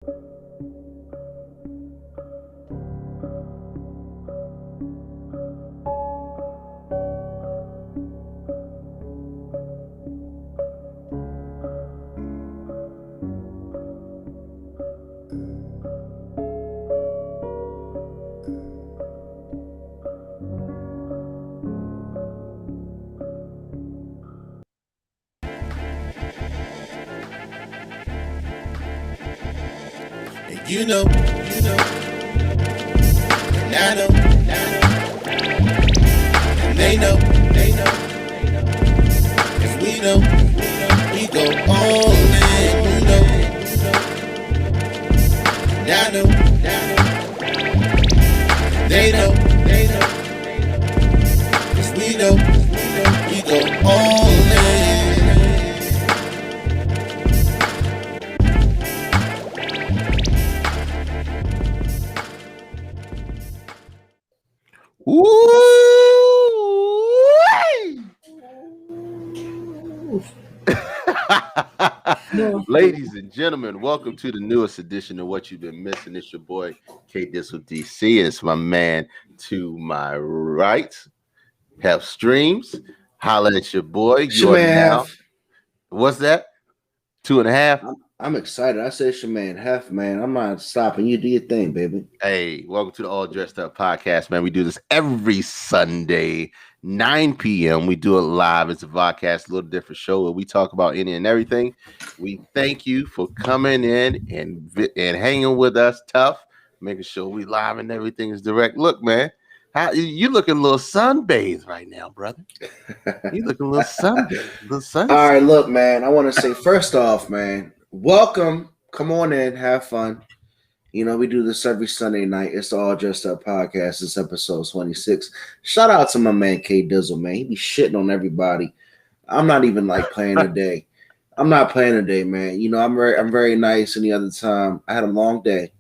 You know, and I know, and they know, and we know, we go all in, you know, and I know, and they know, cause we know, we go all in. Ladies and gentlemen, welcome to the newest edition of What You've Been Missing. It's your boy, K Dizzle DC. It's my man to my right, Have Streams. Holla at your boy. You are now. What's that? 2.5? I'm excited. I said Shaman Hef, man. I'm not stopping you. Do your thing, baby. Hey, welcome to the All Dressed Up podcast, man. We do this every Sunday, 9 p.m. We do it live. It's a podcast, a little different show where we talk about any and everything. We thank you for coming in and hanging with us tough, making sure we live and everything is direct. Look, man, how you looking a little sunbathed right now, brother. You looking a little sunbathed. All right, look, man. I want to say first off, man, welcome. Come on in, have fun. You know, we do this every Sunday night. It's the All Dressed Up podcast. It's episode 26. Shout out to my man K Dizzle, man. He be shitting on everybody. I'm not even like playing today. I'm not playing today, man. You know, I'm very nice. Any other time, I had a long day.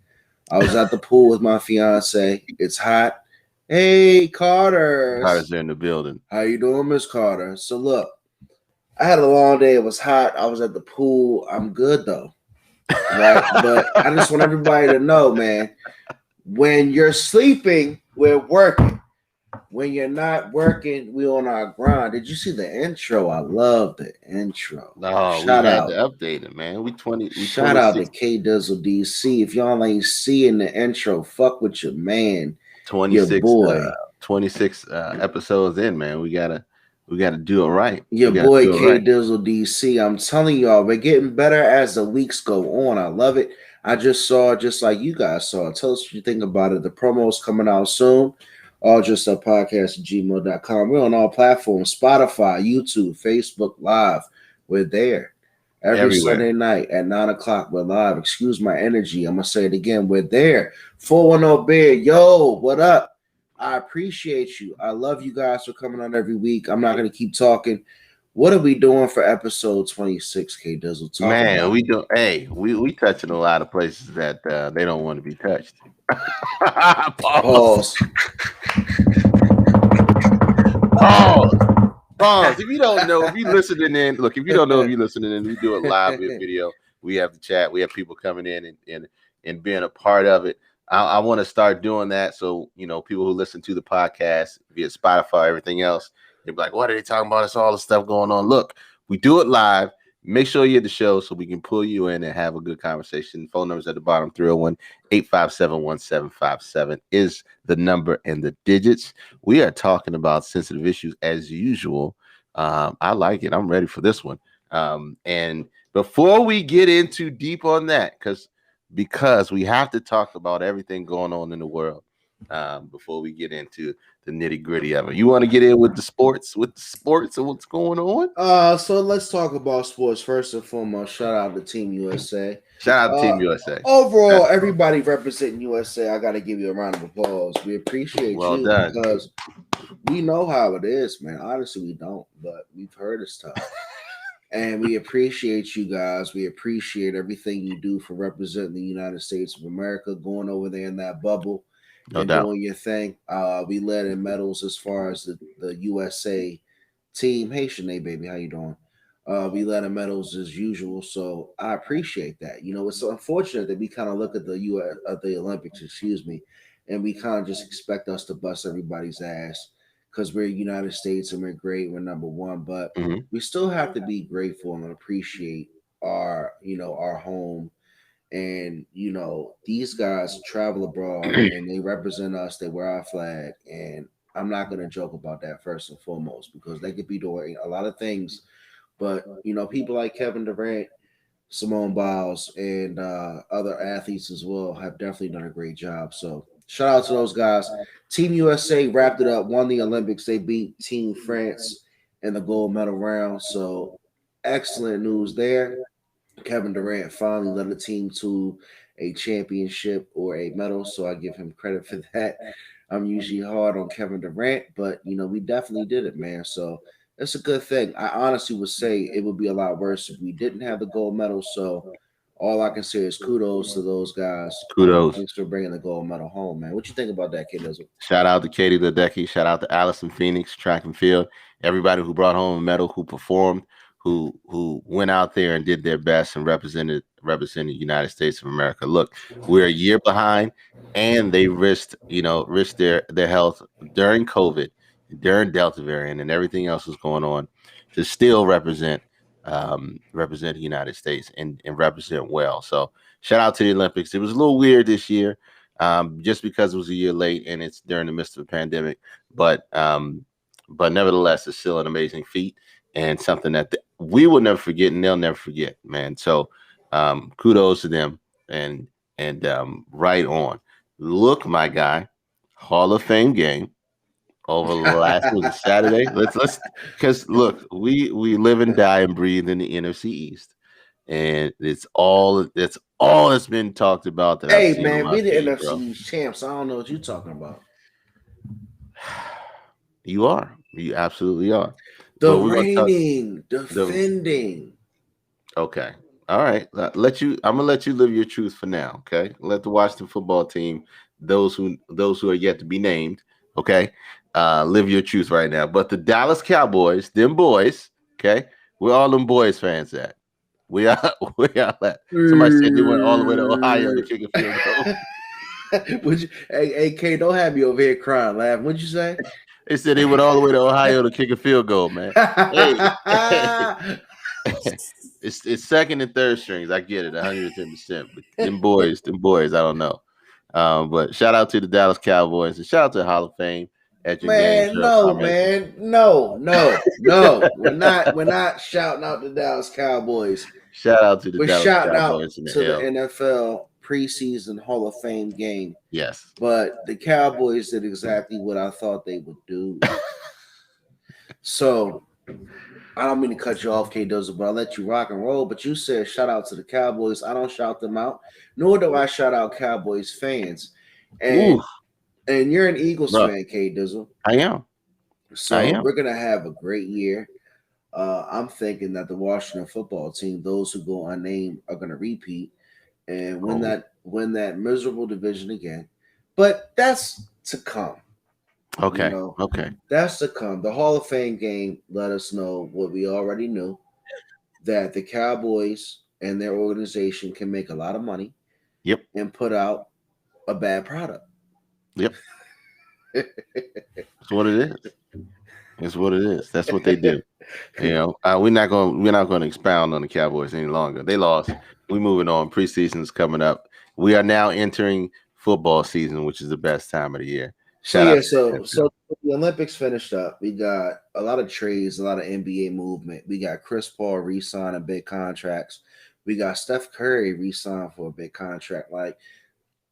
I was at the pool with my fiance. It's hot. Hey, Carter. Carter's in the building. How you doing, Miss Carter? So look, I had a long day. It was hot. I was at the pool. I'm good though. Right? But I just want everybody to know, man, when you're sleeping, we're working. When you're not working, we on our grind. Did you see the intro? I love the intro. No, shout out to update it, man. Shout out to K Dizzle DC. If y'all ain't seeing the intro, fuck with your man. 26 your boy. 26 episodes in, man. We gotta do it right. Your boy K Dizzle DC. I'm telling y'all, we're getting better as the weeks go on. I love it. I just saw, just like you guys saw. Tell us what you think about it. The promo's coming out soon. All Just Up Podcast at gmail.com. We're on all platforms: Spotify, YouTube, Facebook Live. We're there. Everywhere. Sunday night at 9 o'clock, we're live. Excuse my energy. I'm going to say it again. We're there. 410 Bear. Yo, what up? I appreciate you. I love you guys for coming on every week. I'm not going to keep talking. What are we doing for episode 26, K Dizzle? Man, we do. Hey, we touching a lot of places that they don't want to be touched. Pause. Pause. If you don't know, if you're listening in, look, if you don't know if you're listening in, we do it live with video. We have the chat. We have people coming in and being a part of it. I want to start doing that. So, you know, people who listen to the podcast via Spotify, everything else, they're like, what are they talking about? It's all the stuff going on. Look, we do it live. Make sure you're at the show so we can pull you in and have a good conversation. Phone numbers at the bottom, 301-857-1757 is the number and the digits. We are talking about sensitive issues as usual. I like it. I'm ready for this one. And before we get into deep on that, because we have to talk about everything going on in the world before we get into the nitty gritty of it. You want to get in with the sports and what's going on? So let's talk about sports first and foremost. Shout out to Team USA. Shout out to Team USA. Overall, everybody representing USA, I got to give you a round of applause. We appreciate well you done. Because we know how it is, man. Honestly, we don't, but we've heard it's tough. And we appreciate you guys. We appreciate everything you do for representing the United States of America, going over there in that bubble no and doubt. doing your thing. We led in medals as far as the USA team. Hey, Shanae, baby, how you doing? We let them medals as usual, so I appreciate that. It's unfortunate that we kind of look at the Olympics, excuse me, and we kind of just expect us to bust everybody's ass because we're United States and we're great, we're number one, but Mhm. we still have to be grateful and appreciate our home. And these guys travel abroad and they represent us, they wear our flag, and I'm not going to joke about that first and foremost because they could be doing a lot of things, but people like Kevin Durant, Simone Biles, and other athletes as well have definitely done a great job. So shout out to those guys. Team USA wrapped it up, won the Olympics. They beat Team France in the gold medal round. So excellent news there. Kevin Durant finally led the team to a championship or a medal, so I give him credit for that. I'm usually hard on Kevin Durant, but we definitely did it, man. So it's a good thing. I honestly would say it would be a lot worse if we didn't have the gold medal. So all I can say is kudos to those guys. Kudos. Thanks for bringing the gold medal home, man. What you think about that, kid? Shout out to Katie Ledecky. Shout out to Allison Phoenix, track and field. Everybody who brought home a medal, who performed, who went out there and did their best and represented the United States of America. Look, we're a year behind, and they risked their health during COVID, during Delta variant, and everything else was going on to still represent the United States and represent well. So shout out to the Olympics. It was a little weird this year, just because it was a year late and it's during the midst of a pandemic. But nevertheless, it's still an amazing feat and something that we will never forget and they'll never forget, man. So kudos to them and right on. Look, my guy, Hall of Fame game over the last was it Saturday? Let's because look, we live and die and breathe in the NFC East, and it's all that's been talked about that I've Hey, seen on man, my we the feed, NFC bro. East champs. I don't know what you're talking about. You are. You absolutely are. The But we're gonna talk reigning, the defending. okay. All right. I'm gonna let you live your truth for now. Okay. Let the Washington football team, those who are yet to be named, okay, live your truth right now. But the Dallas Cowboys, them boys, okay, where all them boys fans at? We are we are at. Somebody said they went all the way to Ohio to kick a field goal. Hey, K, don't have me over here crying, laughing. What'd you say? They said they went all the way to Ohio to kick a field goal, man. Hey, it's second and third strings. I get it, 110%. But them boys, I don't know. But shout out to the Dallas Cowboys and shout out to the Hall of Fame at your game, Man, Cheryl no, Thomas. man, no, no, no. We're not shouting out the Dallas Cowboys. Shout out to the We're Dallas shouting out Cowboys in the to the L. NFL preseason Hall of Fame game. Yes. But the Cowboys did exactly what I thought they would do. So I don't mean to cut you off, K Dozer, but I'll let you rock and roll. But you said shout out to the Cowboys. I don't shout them out, nor do I shout out Cowboys fans. Ooh, And you're an Eagles bro. fan, K Dizzle. I am. I So am. we're gonna have a great year. I'm thinking that the Washington football team, those who go unnamed, are gonna repeat and win Oh, that miserable division again. But that's to come. You okay. know, Okay. that's to come. The Hall of Fame game let us know what we already knew, that the Cowboys and their organization can make a lot of money Yep. and put out a bad product. Yep. That's what it is. It's what it is. That's what they do. We're not going to expound on the Cowboys any longer. They lost. We moving on. Preseason's coming up. We are now entering football season, which is the best time of the year. So Shout out yeah, to the so NFL. the Olympics finished up. We got a lot of trades, a lot of NBA movement. We got Chris Paul re-signing big contracts. We got Steph Curry re-signed for a big contract. Like,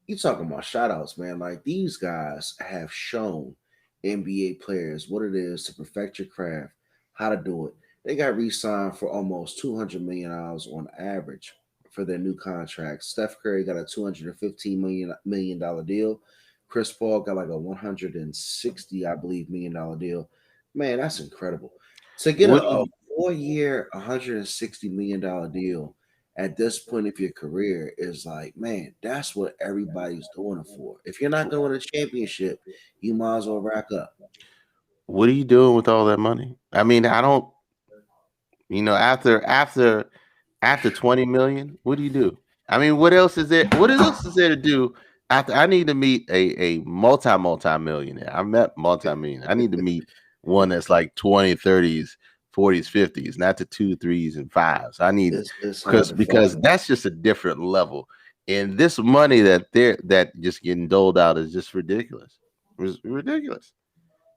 you talking about shout outs, man. Like, these guys have shown NBA players what it is to perfect your craft, how to do it. They got re-signed for almost $200 million on average for their new contracts. Steph Curry got a $215 million deal. Chris Paul got like a 160, I believe, $1 million deal. Man, that's incredible. To get What do a you 4 year, $160 million deal at this point of your career is like, man, that's what everybody's doing it for. If you're not going to a championship, you might as well rack up. What are you doing with all that money? I mean, I don't. You know, after 20 million, what do you do? I mean, what else is there? What else is there to do after I need to meet a multi-millionaire. I met multi-millionaire. I need to meet one that's like 20, 30s, 40s, 50s, not the 2, 3s, and 5s. I need It's hard because to because find. that's just a different level. And this money that just getting doled out is just ridiculous. It's ridiculous.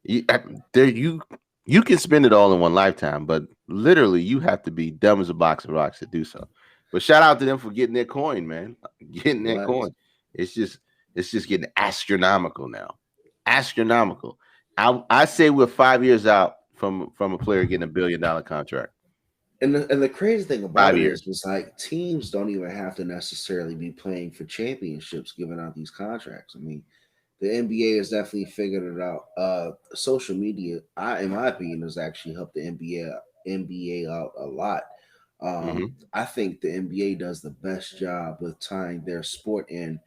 You, there you can spend it all in one lifetime, but literally you have to be dumb as a box of rocks to do so. But shout out to them for getting their coin, man. Getting that What? coin. It's just it's just getting astronomical now. Astronomical. I say we're 5 years out from a player getting $1 billion contract. And the crazy thing about 5 it years. is like teams don't even have to necessarily be playing for championships giving out these contracts. I mean, the NBA has definitely figured it out. Social media, in my opinion, has actually helped the NBA out a lot. Hmm. I think the NBA does the best job with tying their sport in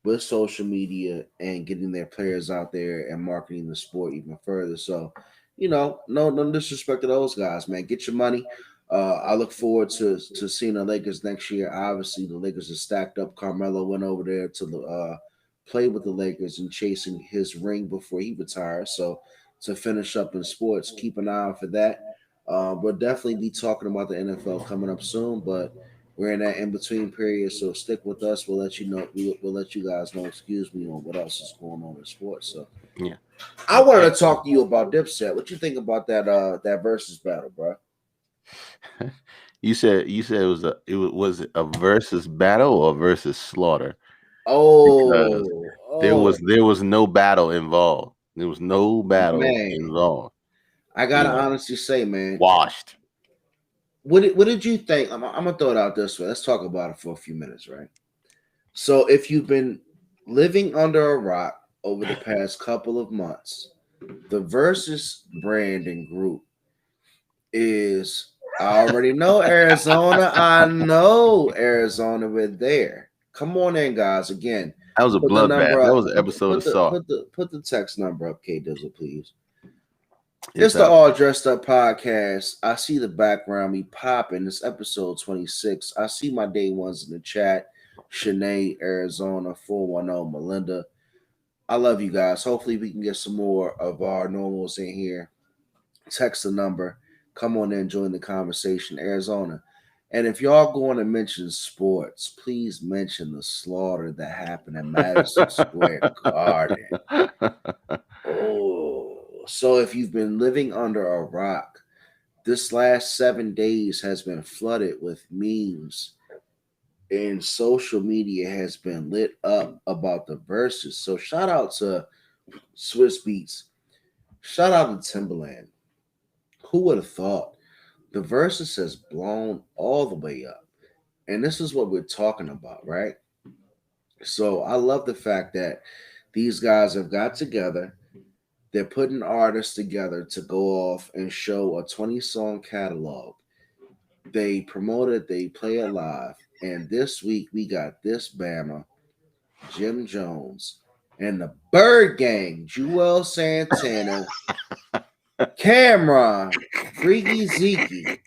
with social media and getting their players out there and marketing the sport even further. So, no disrespect to those guys, man. Get your money. I look forward to seeing the Lakers next year. Obviously, the Lakers are stacked up. Carmelo went over there to play with the Lakers and chasing his ring before he retires. So to finish up in sports, keep an eye out for that. We'll definitely be talking about the NFL coming up soon, but we're in that in between period, so stick with us. We'll let you know. We'll let you guys know. Excuse me on what else is going on in sports. So Yeah. I wanted And to talk to you about Dipset. What you think about that versus battle, bro? you said it was a versus battle or versus slaughter because Oh, there was oh there was no battle involved. There was no battle man, involved. I You gotta know, honestly say, man, washed. what did you think? I'm gonna throw it out this way. Let's talk about it for a few minutes, right? So if you've been living under a rock over the past couple of months, the versus brand and group is I already know Arizona. I know Arizona. We're there. Come on in, guys. Again, That was a put the number bloodbath. That up. was an episode of Saw. Put the text number up, K Dizzle, please. It's It's the out. All Dressed Up podcast. I see the background me popping. It's episode 26. I see my day ones in the chat. Shanae, Arizona, 410, Melinda. I love you guys. Hopefully we can get some more of our normals in here. Text the number. Come on in, join the conversation, Arizona. And if y'all going to mention sports, please mention the slaughter that happened in Madison Square Garden. Oh, so if you've been living under a rock, this last 7 days has been flooded with memes, and social media has been lit up about the verses. So shout out to Swiss Beats. Shout out to Timberland. Who would have thought? The versus has blown all the way up. And this is what we're talking about, right? So I love the fact that these guys have got together. They're putting artists together to go off and show a 20-song catalog. They promote it, they play it live. And this week we got this Bama, Jim Jones, and the Bird Gang, Jewel Santana, Cameron, Freaky Zeke,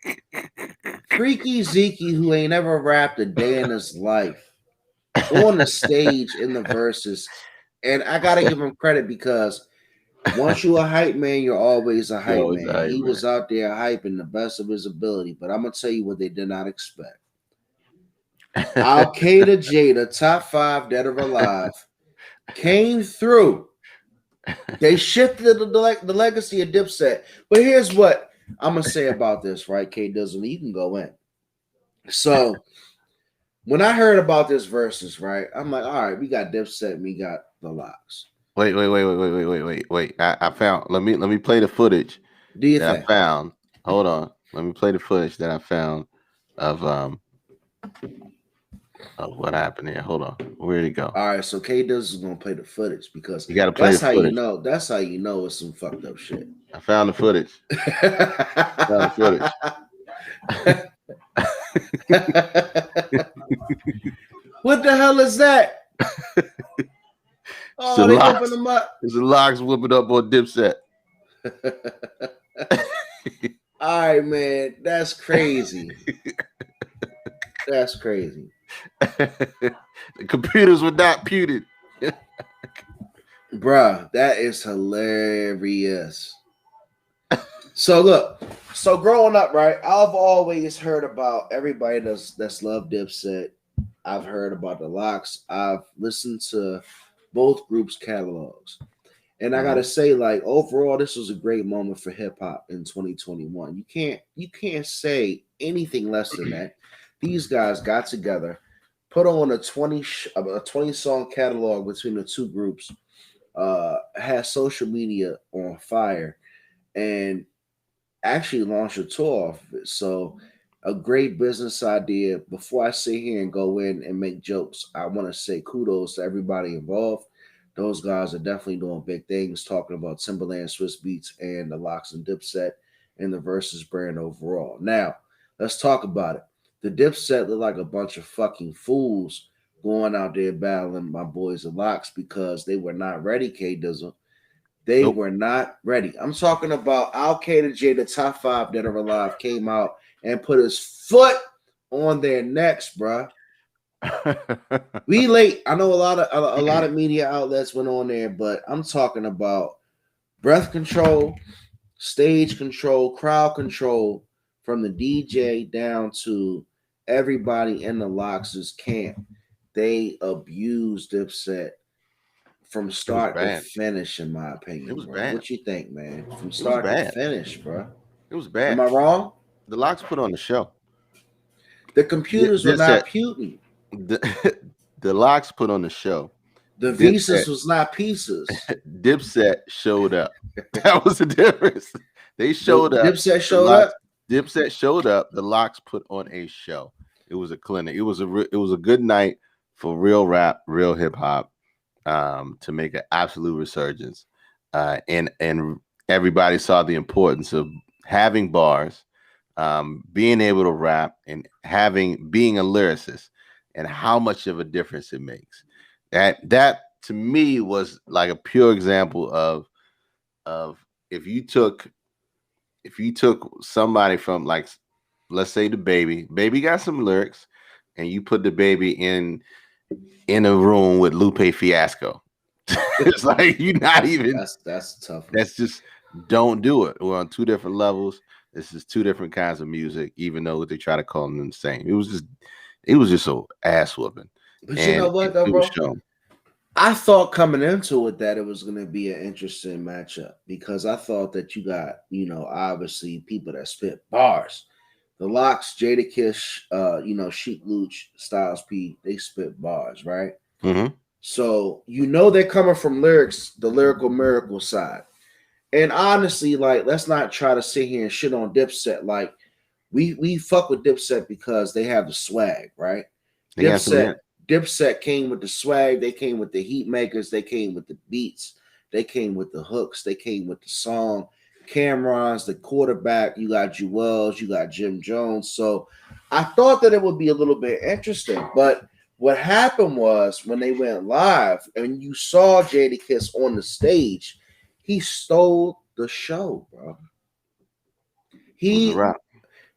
who ain't ever rapped a day in his life, on the stage in the verses. And I gotta give him credit because once you're a hype man, you're always a hype Yo, it's man. alright, He man. was out there hyping the best of his ability. But I'm gonna tell you what they did not expect. Al Qaeda Jada, top 5 dead or alive, came through. They shifted the legacy of Dipset. But here's what I'm gonna say about this, right? K Dizzle, you can go in. So when I heard about this versus, right, I'm like, all right, we got Dipset and we got the locks. Wait. I found. Let me play the footage Do you that I think? found. Hold on. Let me play the footage that I found of of what happened here. Hold on. Where'd it go? All right, so K Dizzle is gonna play the footage because You got to play the that's how you footage. know. That's how you know it's some fucked up shit. I found the footage. Found the footage. What the hell is that? It's the Oh, they opened locks. them up. It's the locks whooping up on Dipset. All right, man. That's crazy. That's crazy. The computers were not puted. Bruh, that is hilarious. So look, so growing up, right, I've always heard about everybody that's loved Dipset. I've heard about the Locks. I've listened to both groups' catalogs. And I gotta Mhm. say, like, overall, this was a great moment for hip hop in 2021. You can't say anything less than that. These guys got together, put on a 20 song catalog between the two groups, had social media on fire, and actually launched a tour off of it. So a great business idea. Before I sit here and go in and make jokes, I want to say kudos to everybody involved. Those guys are definitely doing big things, talking about Timberland, Swiss Beats, and the Locks and Dipset and the Versus brand overall. Now, let's talk about it. The Dipset look like a bunch of fucking fools going out there battling my boys the Locks because they were not ready, K Dizzle. They Nope. were not ready. I'm talking about Al Qaeda J, the top five that are alive, came out and put his foot on their necks, bruh. We late. I know a lot of media outlets went on there, but I'm talking about breath control, stage control, crowd control, from the DJ down to everybody in the Locks' camp. They abused Dipset from It was start to bad. finish, in my It opinion, was bro. bad. What you think, man? From It was start to bad. finish, bro. It was Am bad. I wrong? The Locks put on the show. The computers were Dipset, not puting. the, the Locks put on the show. The Dipset, visas was not pieces. Dipset showed up. That was the difference. They The showed up. Dipset The showed Locks, up. Dipset showed up. The Locks put on a show. It was a clinic. It was a good night for real rap, real hip hop, to make an absolute resurgence. And everybody saw the importance of having bars, being able to rap, and being a lyricist, and how much of a difference it makes. That to me was like a pure example of if you took somebody from, like, let's say the baby got some lyrics, and you put the baby in a room with Lupe Fiasco. It's like you're not even. That's a tough one. That's just, don't do it. We're on two different levels. This is two different kinds of music, even though they try to call them the same. It was just a ass whooping, But you and know what, though, it was bro? shown. I thought coming into it that it was going to be an interesting matchup because I thought that you got, obviously people that spit bars. The Locks, Jadakiss, Sheik Luch, Styles P, they spit bars, right? Hmm. So they're coming from lyrics, the lyrical miracle side. And honestly, like, let's not try to sit here and shit on Dipset. Like, we fuck with Dipset because they have the swag, right? They got some Dipset hit. Dipset came with the swag, they came with the heat makers, they came with the beats, they came with the hooks, they came with the song, Cameron's the quarterback, you got Jewels, you got Jim Jones. So I thought that it would be a little bit interesting, but what happened was when they went live and you saw Jadakiss on the stage, he stole the show, bro. It was a He wrap.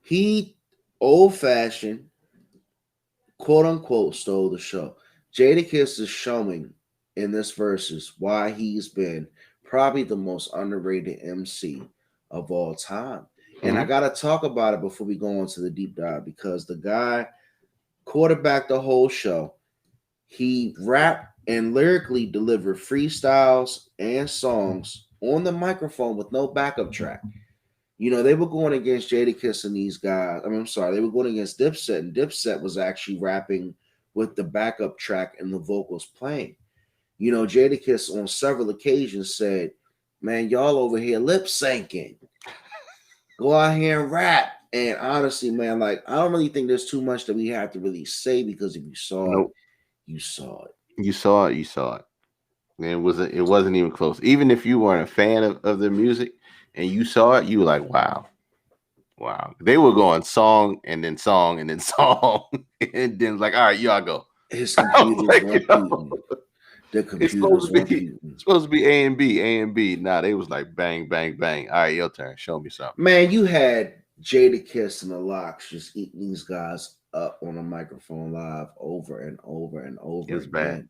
he old fashioned, quote unquote, stole the show. Jadakiss is showing in this versus why he's been probably the most underrated MC of all time. And I Hmm. gotta talk about it before we go on to the deep dive because the guy quarterbacked the whole show. He rapped and lyrically delivered freestyles and songs on the microphone with no backup track. They were going against Jadakiss and these guys. I mean, I'm sorry, they were going against Dipset, and Dipset was actually rapping with the backup track and the vocals playing. Jadakiss on several occasions said, "Man, y'all over here lip syncing. Go out here and rap." And honestly, man, like, I don't really think there's too much that we have to really say because if you saw it, Nope. you saw it. You saw it. You saw it. And it wasn't even close. Even if you weren't a fan of the music and you saw it, you were like, wow. Wow. They were going song and then song and then song. And then like, all right, y'all go. His I was computers like, weren't Putin. The It's computers weren't computing. supposed to be A and B, A and B. Nah, they was like bang, bang, bang. All right, your turn. Show me something. Man, you had Jada Kiss and the Locks just eating these guys up on a microphone live over and over and It over was bad. again.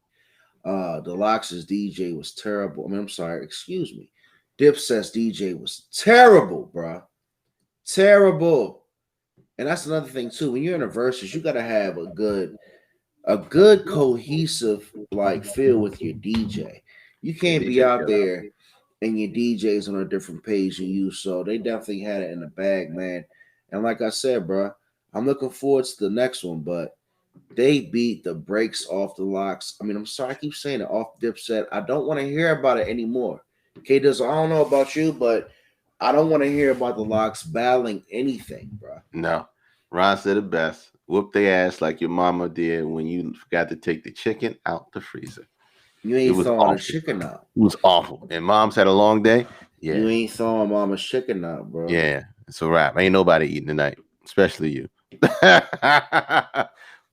The Locks' DJ was terrible. I mean, I'm sorry, excuse me. Dipset's DJ was terrible, bruh. Terrible. And that's another thing too. When you're in a versus, you gotta have a good cohesive like feel with your DJ. You Yeah, can't be DJ out killed it. there and your DJ's on a different page than you. So they definitely had it in the bag, man. And like I said, bro, I'm looking forward to the next one, but they beat the brakes off the Locks. I mean, I'm sorry, I keep saying it off Dipset. I don't want to hear about it anymore. Okay, does I don't know about you, but I don't want to hear about the Locks battling anything, bro. No. Ron said it best. Whoop their ass like your mama did when you forgot to take the chicken out the freezer. You It ain't was throwing a awful. chicken out. It was awful. And mom's had a long day. You Yeah. ain't throwing mama's chicken out, bro. Yeah. It's a wrap. Ain't nobody eating tonight, especially you.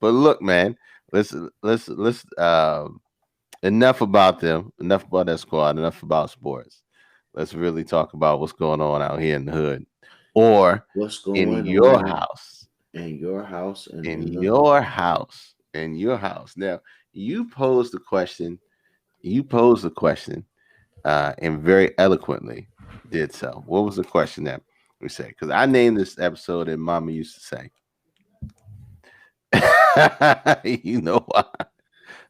But look, man, let's enough about them, enough about that squad, enough about sports. Let's really talk about what's going on out here in the hood. Or What's in going your on house. in your house and In in the your hood? house. In your house. Now, you posed the question. You posed the question and very eloquently did so. What was the question that we say? Because I named this episode and Mama used to say. You know why?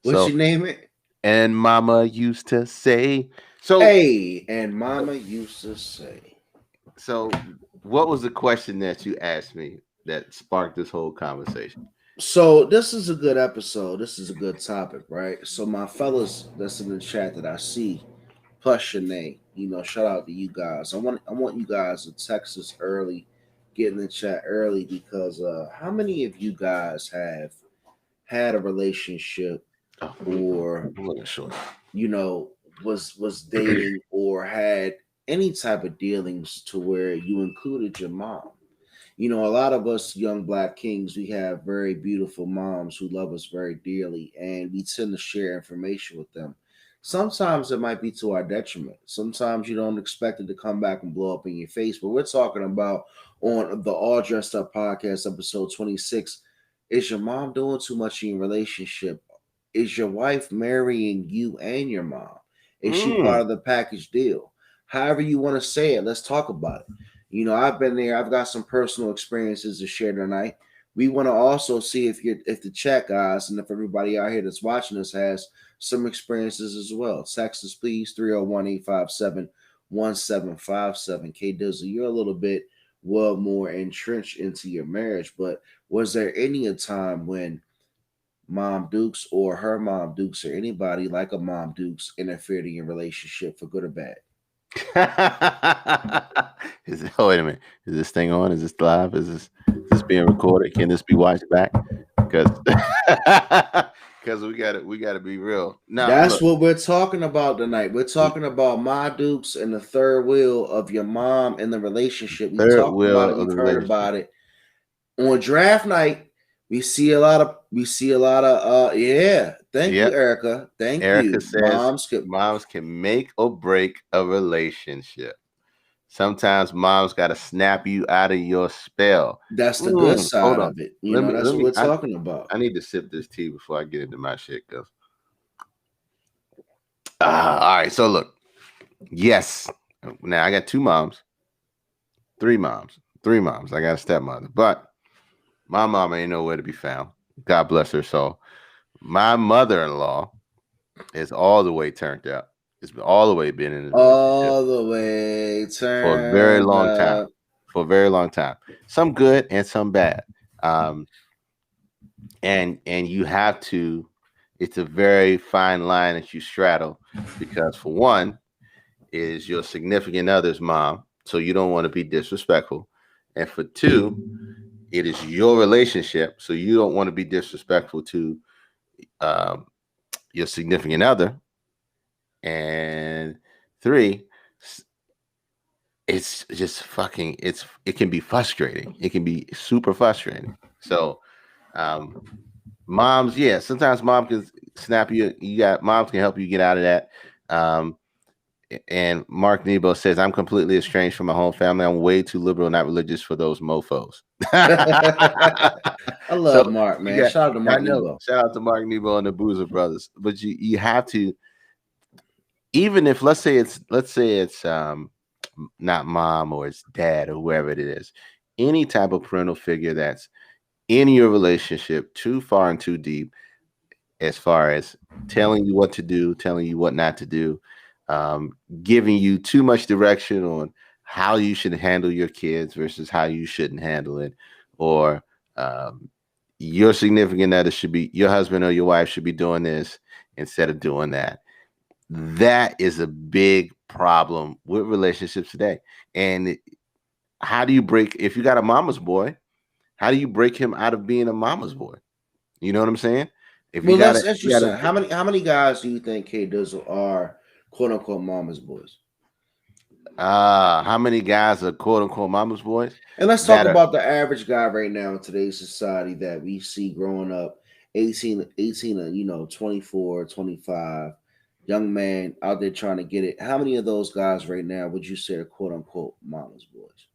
What So, you name it? and Mama used to say. So, Hey, and mama used to say. so what was the question that you asked me that sparked this whole conversation? So this is a good episode. This is a good topic, right? So my fellas that's in the chat that I see, plus Shanae, shout out to you guys. I want you guys to text us early, get in the chat early because how many of you guys have had a relationship Oh, or I'm looking short. was dating or had any type of dealings to where you included your mom? A lot of us young black kings, we have very beautiful moms who love us very dearly, and we tend to share information with them. Sometimes it might be to our detriment. Sometimes you don't expect it to come back and blow up in your face. But we're talking about on the All Dressed Up podcast, episode 26. Is your mom doing too much in your relationship? Is your wife marrying you and your mom? Is she part Mm. of the package deal? However you want to say it, let's talk about it. I've been there. I've got some personal experiences to share tonight. We want to also see if the chat guys and if everybody out here that's watching us has some experiences as well. Text us, please, 301-857-1757. K Dizzle, you're a little bit more entrenched into your marriage, but was there any a time when Mom Dukes or her Mom Dukes or anybody like a Mom Dukes interfered in your relationship for good or bad? Wait a minute. Is this thing on? Is this live? Is this being recorded? Can this be watched back? Because we gotta be real. Now That's look, what we're talking about tonight. We're talking about my dukes and the third wheel of your mom in the relationship. We've third talked about wheel it. of We've the heard relationship. about it. On draft night, we see a lot of yeah. Thank you, Yep. Erica. Thank Erica you. says moms can make or break a relationship. Sometimes moms gotta snap you out of your spell. That's the good Hold side on. of it. Let me That's let what me we're talking about. I need to sip this tea before I get into my shit, cuz. All right, so look. Yes. Now I got two moms, three moms, I got a stepmother, but my mama ain't nowhere to be found. God bless her soul. My mother-in-law is all the way turned up. It's all the way been in a relationship All the way for a very turned long time. up. For a very long time. Some good and some bad. And you have to. It's a very fine line that you straddle because for one, is your significant other's mom, so you don't want to be disrespectful. And for two, it is your relationship, so you don't want to be disrespectful to um, your significant other. And three, it's just fucking. It can be frustrating. It can be super frustrating. So, um, Moms, yeah, sometimes mom can snap you. You got moms can help you get out of that. Um, and Mark Nebo says, "I'm completely estranged from my home family. I'm way too liberal, not religious for those mofo's." I So love Mark, you man. got, Shout out to I Mark know. Nebo. Shout out to Mark Nebo and the Boozer Brothers. But you have to, even if let's say it's not mom or it's dad or whoever it is, any type of parental figure that's in your relationship too far and too deep, as far as telling you what to do, telling you what not to do, um, giving you too much direction on how you should handle your kids versus how you shouldn't handle it, or um, your significant other should be your husband or your wife should be doing this instead of doing that. That is a big problem with relationships today. And how do you break if you got a mama's boy? How do you break him out of being a mama's boy? You know what I'm saying? If Well, that's you got interesting. How many guys do you think K Dizzle are quote unquote mama's boys? how many guys are quote unquote mama's boys And let's talk that are about the average guy right now in today's society that we see growing up 18 to 24, 25, young man out there trying to get it. How many of those guys right now would you say are quote unquote mama's boys?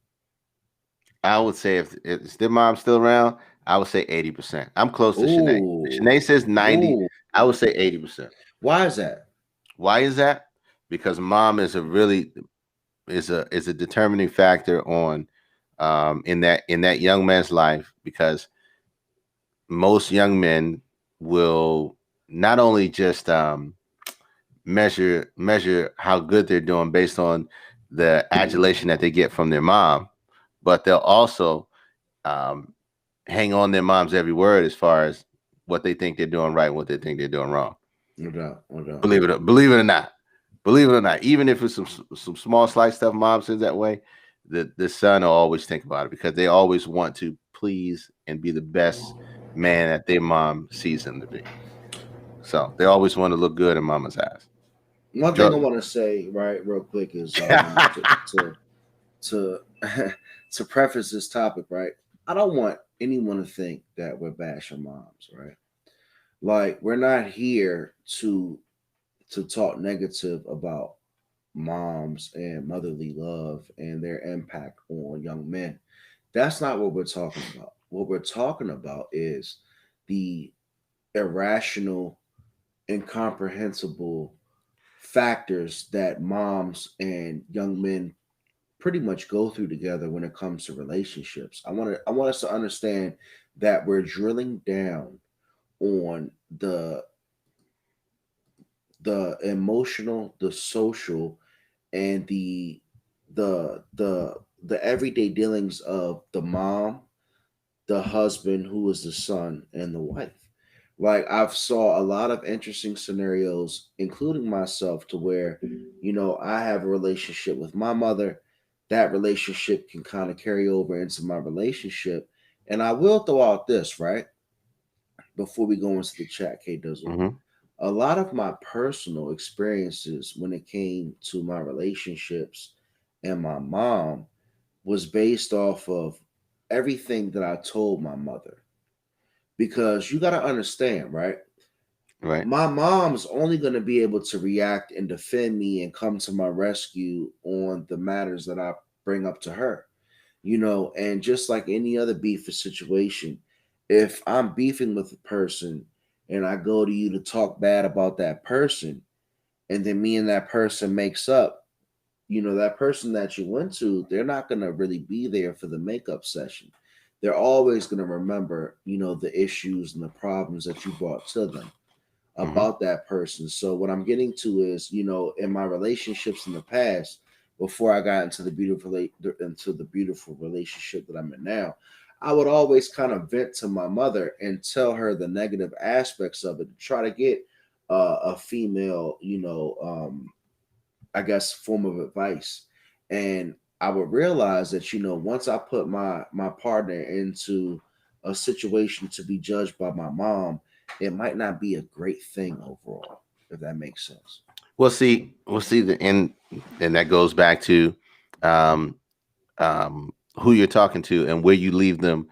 I would say if their mom's still around, I would say 80%. I'm close to Shanae. Ooh, Shanae says 90. ooh. I would say 80%. Why is that? Why is that? Because mom is a really is a determining factor on in that young man's life, because most young men will not only just measure how good they're doing based on the adulation that they get from their mom, but they'll also um, hang on their mom's every word as far as what they think they're doing right and what they think they're doing wrong. No doubt, no doubt. Believe it or not, even if it's some small slight stuff, mom says that way, the son will always think about it because they always want to please and be the best man that their mom sees them to be. So they always want to look good in mama's eyes. One thing I Joe. want to say right real quick is to to preface this topic, right? I don't want anyone to think that we're bashing moms, right? Like we're not here to talk negative about moms and motherly love and their impact on young men. That's not what we're talking about. What we're talking about is the irrational, incomprehensible factors that moms and young men pretty much go through together when it comes to relationships. I want us to understand that we're drilling down on the emotional, the social, and the everyday dealings of the mom, the husband who is the son, and the wife. Like I've saw a lot of interesting scenarios, including myself, to where I have a relationship with my mother. That relationship can kind of carry over into my relationship. And I will throw out this right before we go into the chat, K Dizzle. Hmm. A lot of my personal experiences when it came to my relationships and my mom was based off of everything that I told my mother. Because you got to understand, right? Right. My mom's only going to be able to react and defend me and come to my rescue on the matters that I bring up to her. And just like any other beef or situation, if I'm beefing with a person and I go to you to talk bad about that person, and then me and that person makes up, that person that you went to, they're not going to really be there for the makeup session. They're always going to remember, the issues and the problems that you brought to them Hmm. about that person. So what I'm getting to is, in my relationships in the past, before I got into the beautiful relationship that I'm in now, I would always kind of vent to my mother and tell her the negative aspects of it, to try to get a female, I guess, form of advice. And I would realize that, once I put my partner into a situation to be judged by my mom, it might not be a great thing overall, if that makes sense. We'll see and that goes back to um, who you're talking to and where you leave them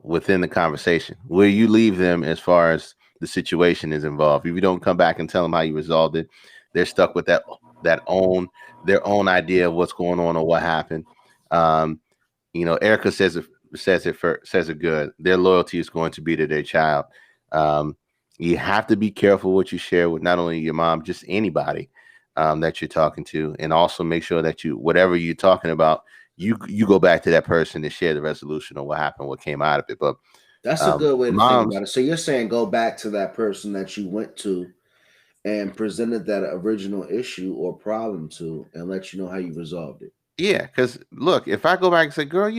within the conversation, where you leave them as far as the situation is involved. If you don't come back and tell them how you resolved it, they're stuck with that own their own idea of what's going on or what happened. Um, Erica says it good. Their loyalty is going to be to their child. Um, you have to be careful what you share with not only your mom, just anybody that you're talking to, and also make sure that whatever you're talking about, you go back to that person to share the resolution or what happened, what came out of it. But That's a good way to think moms, about it. So you're saying go back to that person that you went to and presented that original issue or problem to, and let you know how you resolved it. yeah, because look, if I go back and say, girl,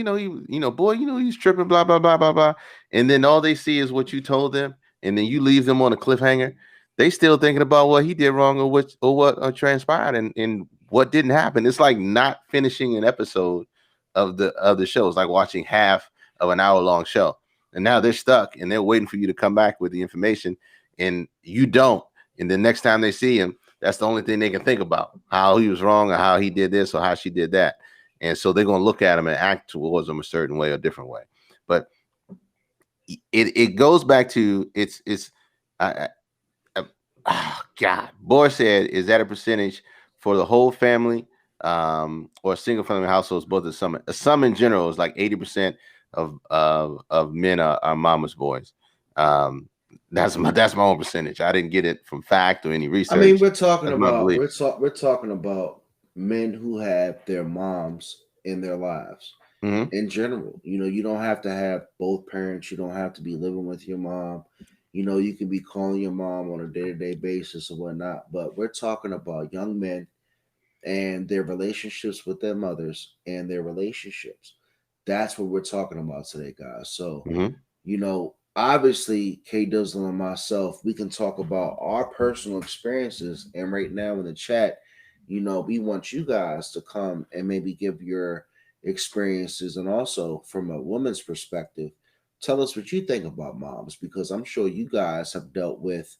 boy, he's tripping, blah, blah, blah, blah, blah, and then all they see is what you told them, and then you leave them on a cliffhanger, they still thinking about what he did wrong or what transpired and what didn't happen. It's like not finishing an episode of the show. It's like watching half of an hour long show. And now they're stuck and they're waiting for you to come back with the information, and you don't. And the next time they see him, that's the only thing they can think about, how he was wrong or how he did this or how she did that. And so they're going to look at him and act towards him a certain way or a different way. But it goes back to I, oh God. Boris said, is that a percentage for the whole family or single family households? Both of some. Some in general is like 80% of men are mama's boys. That's my own percentage. I didn't get it from fact or any I mean, research. we're talking That's my about belief. we're talking about men who have their moms in their lives Hmm. in general. You don't have to have both parents. You don't have to be living with your mom. You can be calling your mom on a day-to-day basis or whatnot. But we're talking about young men and their relationships with their mothers and their relationships. That's what we're talking about today, guys. So, Hmm. obviously, K Dizzle and myself, we can talk about our personal experiences. And right now in the chat, we want you guys to come and maybe give your experiences, and also from a woman's perspective, tell us what you think about moms, because I'm sure you guys have dealt with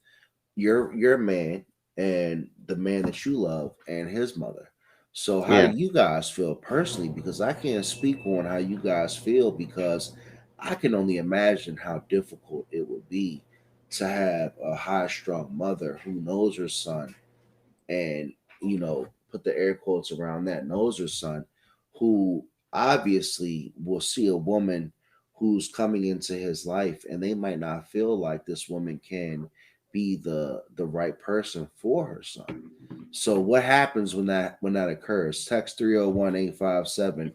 your man and the man that you love and his mother. So how do Yeah. you guys feel personally? Because I can't speak on how you guys feel, because I can only imagine how difficult it would be to have a high strung mother who knows her son, and put the air quotes around that, knows her son, who obviously will see a woman who's coming into his life, and they might not feel like this woman can be the right person for her son. So what happens when that occurs? Text 301-857-1757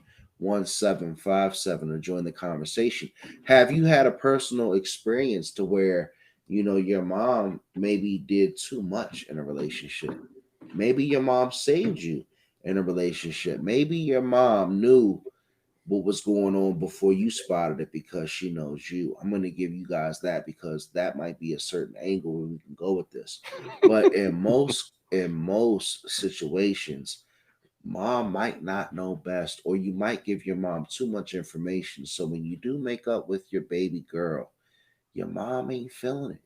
to join the conversation. Have you had a personal experience to where your mom maybe did too much in a relationship? Maybe your mom saved you in a relationship. Maybe your mom knew what was going on before you spotted it because she knows you. I'm going to give you guys that, because that might be a certain angle where we can go with this. But in most situations, mom might not know best, or you might give your mom too much information. So when you do make up with your baby girl, your mom ain't feeling it.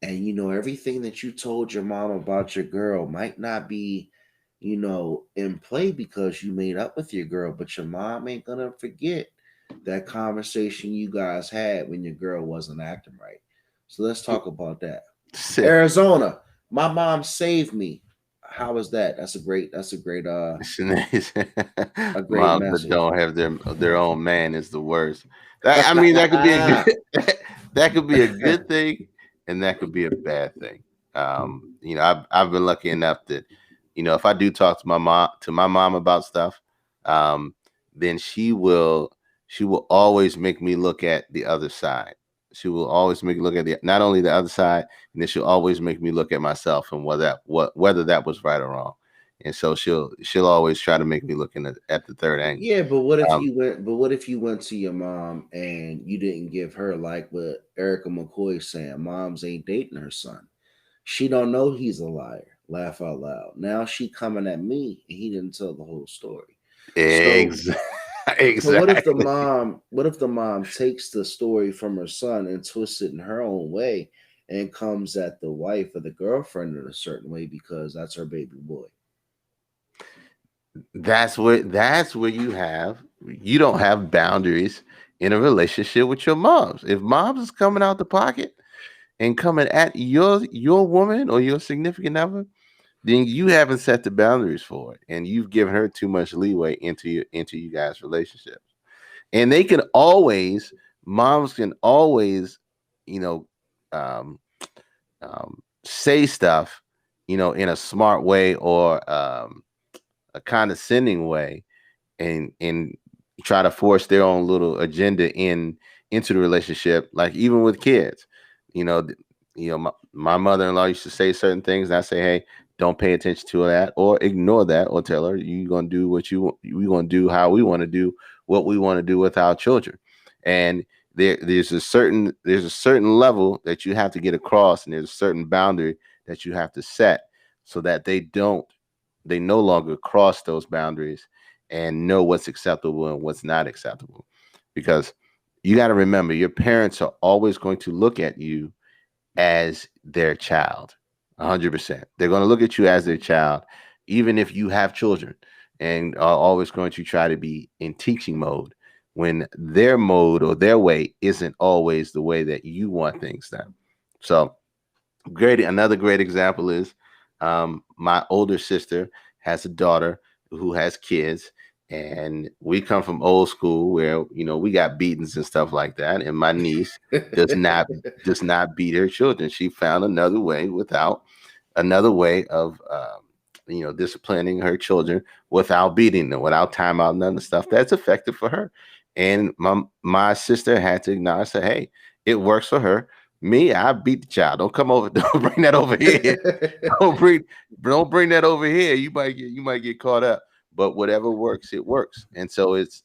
And everything that you told your mom about your girl might not be in play because you made up with your girl, but your mom ain't gonna forget that conversation you guys had when your girl wasn't acting right. So let's talk about that. Arizona, my mom saved me. How is that? That's a great Moms that message. don't have their own man is the worst. I mean, that could be a good that could be a good thing, and that could be a bad thing. I've been lucky enough that if I do talk to my mom about stuff, um, then she will always make me look at the other side. She will always make me look at not only the other side, and then she'll always make me look at myself and whether that was right or wrong. And so she'll always try to make me look at the third angle. Yeah, but what if Um, you went? But what if you went to your mom and you didn't give her, like what Erica McCoy saying? Moms ain't dating her son. She don't know he's a liar. Laugh out loud. Now she coming at me, and he didn't tell the whole story. So, ex- so what if the exactly. mom? What if the mom takes the story from her son and twists it in her own way, and comes at the wife or the girlfriend in a certain way because that's her baby boy? That's where you don't have boundaries in a relationship with your moms. If moms is coming out the pocket and coming at your woman or your significant other, then you haven't set the boundaries for it, and you've given her too much leeway into you guys' relationship. And they can always, moms can always, you know, um, say stuff, in a smart way or a condescending way, and try to force their own little agenda into the relationship. Like even with kids, you know, my mother-in-law used to say certain things, and I say, hey, don't pay attention to that or ignore that, or tell her you're gonna do what we're gonna do how we want to do what we want to do with our children. And there's a certain level that you have to get across, and there's a certain boundary that you have to set so that they no longer cross those boundaries and know what's acceptable and what's not acceptable. Because you got to remember, your parents are always going to look at you as their child. 100%. They're going to look at you as their child, even if you have children, and are always going to try to be in teaching mode when their mode or their way isn't always the way that you want things done. So, another great example is, my older sister has a daughter who has kids, and we come from old school where we got beatings and stuff like that, and my niece does not does not beat her children. She found another way of disciplining her children without beating them, without timeout, none of the stuff that's effective for her. And my sister had to acknowledge that, hey, it works for her. Me, I beat the child. Don't come over. Don't bring that over here. Don't bring don't bring that over here. You might get caught up. But whatever works, it works. And so it's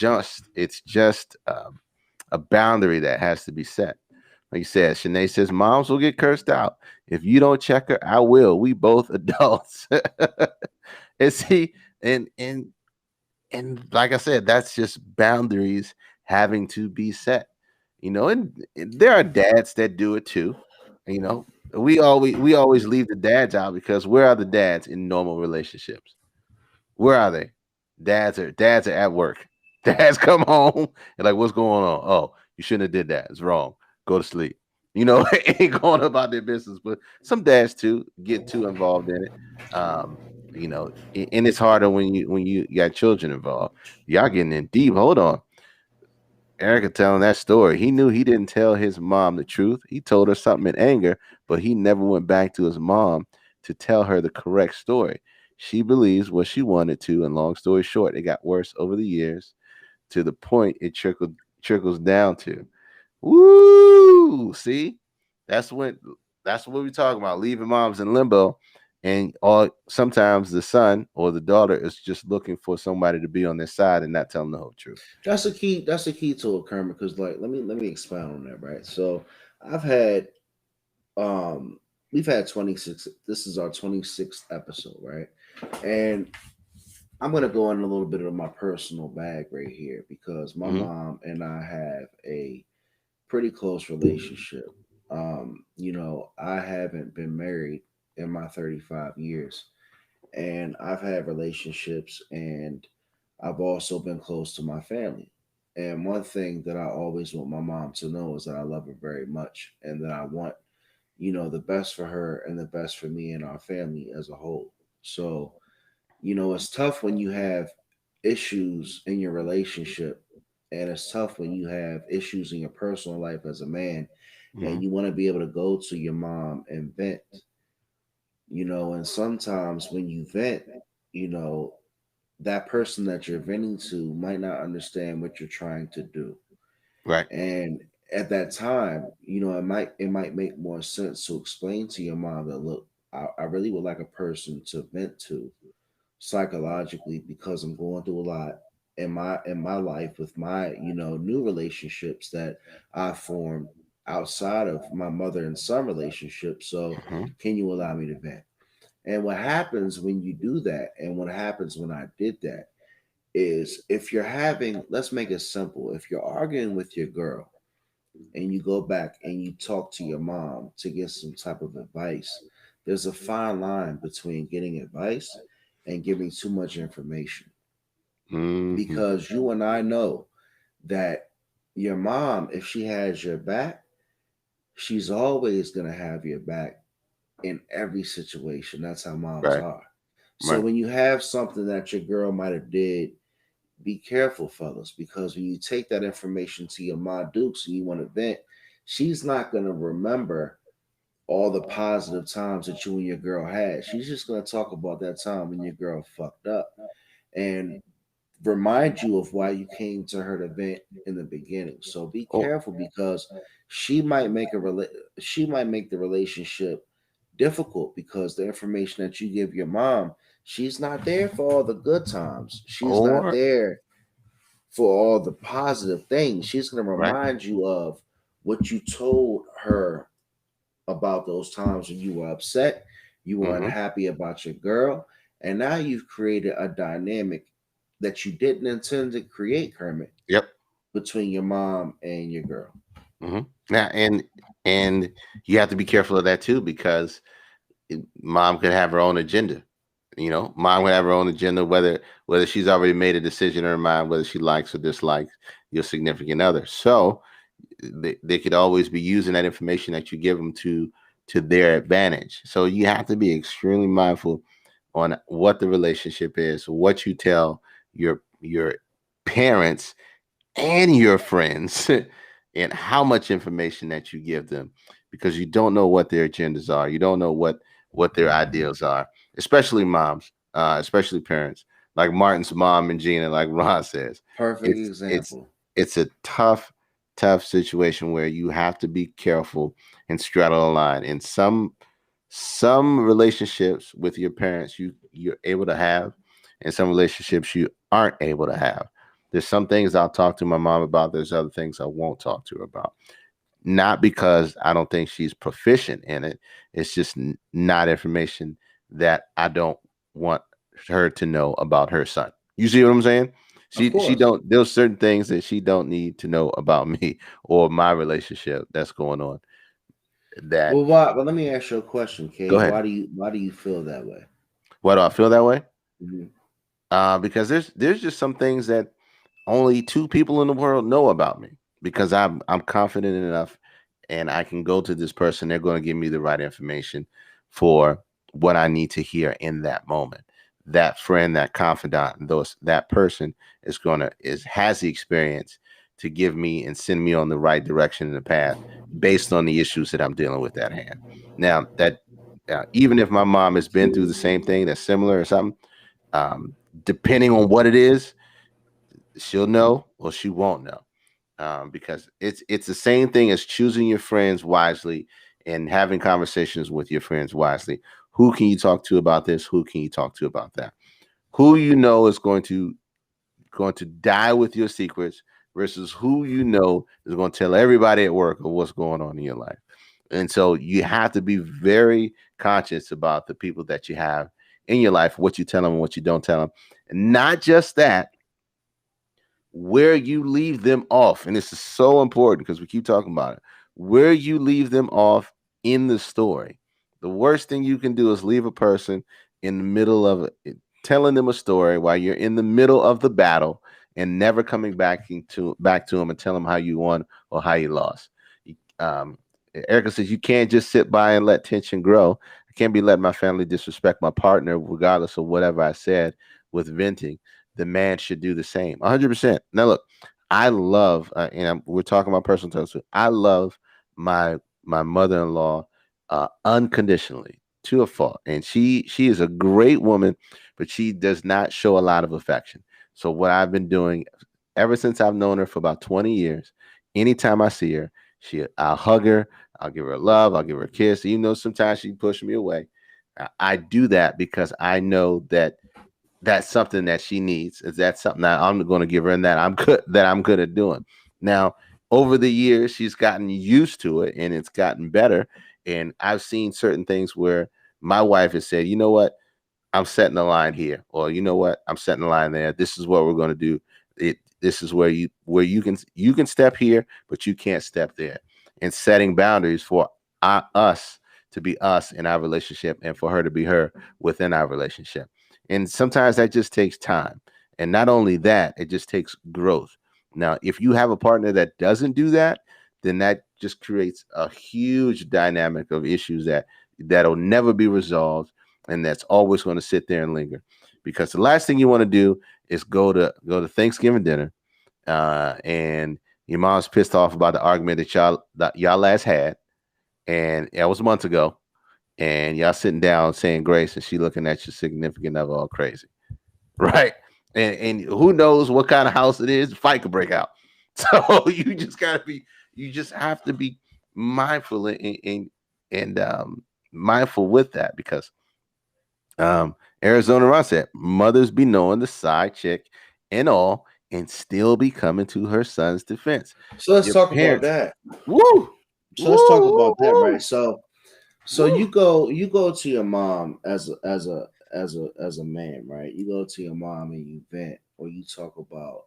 just a boundary that has to be set. Like you said, Shanae says, moms will get cursed out. If you don't check her, I will. We both adults. And see, and like I said, that's just boundaries having to be set. And there are dads that do it too. You know, we always leave the dads out because where are the dads in normal relationships? Where are they? Dads are at work. Dads come home and like, what's going on? Oh, you shouldn't have did that. It's wrong. Go to sleep. Ain't going about their business. But some dads too get too involved in it. And it's harder when you got children involved. Y'all getting in deep. Hold on. Erica telling that story. He knew he didn't tell his mom the truth. He told her something in anger, but he never went back to his mom to tell her the correct story. She believes what she wanted to, and long story short, it got worse over the years to the point it trickles down to. Woo! See, that's when that's what we talking about. Leaving moms in limbo, and all sometimes the son or the daughter is just looking for somebody to be on their side and not telling the whole truth. That's the key. That's the key to it, Kermit. Because like, let me expound on that. Right. So I've had um we've had 26. This is our 26th episode, right? And I'm gonna go in a little bit of my personal bag right here because my Hmm. mom and I have a pretty close relationship. I haven't been married in my 35 years, and I've had relationships, and I've also been close to my family. And one thing that I always want my mom to know is that I love her very much, and that I want, the best for her and the best for me and our family as a whole. So, it's tough when you have issues in your relationship, and it's tough when you have issues in your personal life as a man, Hmm. and you want to be able to go to your mom and vent, and sometimes when you vent, you know, that person that you're venting to might not understand what you're trying to do. Right. And at that time, it might make more sense to explain to your mom that, look, I really would like a person to vent to psychologically because I'm going through a lot in my life with my new relationships that I formed outside of my mother and son relationship. So Hmm. can you allow me to vent? And what happens when you do that, and what happens when I did that, is if you're having, let's make it simple, if you're arguing with your girl and you go back and you talk to your mom to get some type of advice, there's a fine line between getting advice and giving too much information. Hmm. Because you and I know that your mom, if she has your back, she's always gonna have your back in every situation. That's how moms Right. are. So Right. when you have something that your girl might have did, be careful, fellas, because when you take that information to your Ma Dukes and you want to vent, she's not gonna remember all the positive times that you and your girl had. She's just gonna talk about that time when your girl fucked up and remind you of why you came to her event in the beginning. So be Oh, careful because she might make the relationship difficult because the information that you give your mom, she's not there for all the good times. She's not or there for all the positive things. She's going to right. remind you of what you told her about those times when you were upset, you were Mm-hmm. unhappy about your girl, and now you've created a dynamic that you didn't intend to create, Kermit, Yep. between your mom and your girl. Mm-hmm. Now, and you have to be careful of that too, because mom could have her own agenda. Mom would have her own agenda, whether she's already made a decision in her mind, whether she likes or dislikes your significant other. So they could always be using that information that you give them to their advantage. So you have to be extremely mindful on what the relationship is, what you tell your parents and your friends, and how much information that you give them, because you don't know what their agendas are. You don't know what their ideals are, especially moms, especially parents, like Martin's mom and Gina, like Ron says. Perfect It's example. it's a tough situation where you have to be careful and straddle a line. In some relationships with your parents, you're able to have, and some relationships you aren't able to have. There's some things I'll talk to my mom about. There's other things I won't talk to her about. Not because I don't think she's proficient in it. It's just not information that I don't want her to know about her son. You see what I'm saying? Of She course. don't. There's certain things that she don't need to know about me or my relationship that's going on. That Well, why? But let me ask you a question, Go Kate. ahead. Why do you feel that way? Why do I feel that way? Mhm. Because there's just some things that only two people in the world know about me, because I'm confident enough, and I can go to this person. They're going to give me the right information for what I need to hear in that moment. That friend, that confidant, that person is has the experience to give me and send me on the right direction in the path based on the issues that I'm dealing with at hand. Now that even if my mom has been through the same thing that's similar or something, um, depending on what it is, she'll know or she won't know, because it's the same thing as choosing your friends wisely and having conversations with your friends wisely. Who can you talk to about this? Who can you talk to about that? Who you know is going to die with your secrets versus who you know is going to tell everybody at work of what's going on in your life. And so you have to be very conscious about the people that you have in your life, what you tell them and what you don't tell them. And not just that, where you leave them off. And this is so important because we keep talking about it. Where you leave them off in the story. The worst thing you can do is leave a person in the middle of telling them a story while you're in the middle of the battle and never coming back to them and tell them how you won or how you lost. Um, Erica says you can't just sit by and let tension grow. I can't be letting my family disrespect my partner regardless of whatever I said with venting. The man should do the same. 100%. Now, look, I love, we're talking about personal terms. I love my mother-in-law unconditionally to a fault, and she is a great woman, but she does not show a lot of affection. So what I've been doing ever since I've known her for about 20 years, anytime I see her, I'll hug her, I'll give her love, I'll give her a kiss, even though sometimes she push me away. I do that because I know that that's something that she needs. Is that something that I'm going to give her, and that I'm good at doing. Now, over the years, she's gotten used to it, and it's gotten better. And I've seen certain things where my wife has said, "You know what? I'm setting the line here," or "You know what? I'm setting the line there. This is what we're going to do. This is where you can step here, but you can't step there." And setting boundaries for us to be us in our relationship, and for her to be her within our relationship. And sometimes that just takes time. And not only that, it just takes growth. Now, if you have a partner that doesn't do that, then that just creates a huge dynamic of issues that'll never be resolved, and that's always going to sit there and linger. Because the last thing you want to do is go to Thanksgiving dinner, and your mom's pissed off about the argument that y'all last had, and that was months ago, and y'all sitting down saying grace, and she looking at your significant other all crazy, right? And who knows what kind of house it is? Fight could break out. So you just have to be mindful and mindful with that because Arizona Ron said mothers be knowing the side chick and all and still be coming to her son's defense. So let's Your talk about parents, that. woo, So let's talk woo, about that, right? woo, So woo. you go to your mom as a man, right? You go to your mom and you vent or you talk about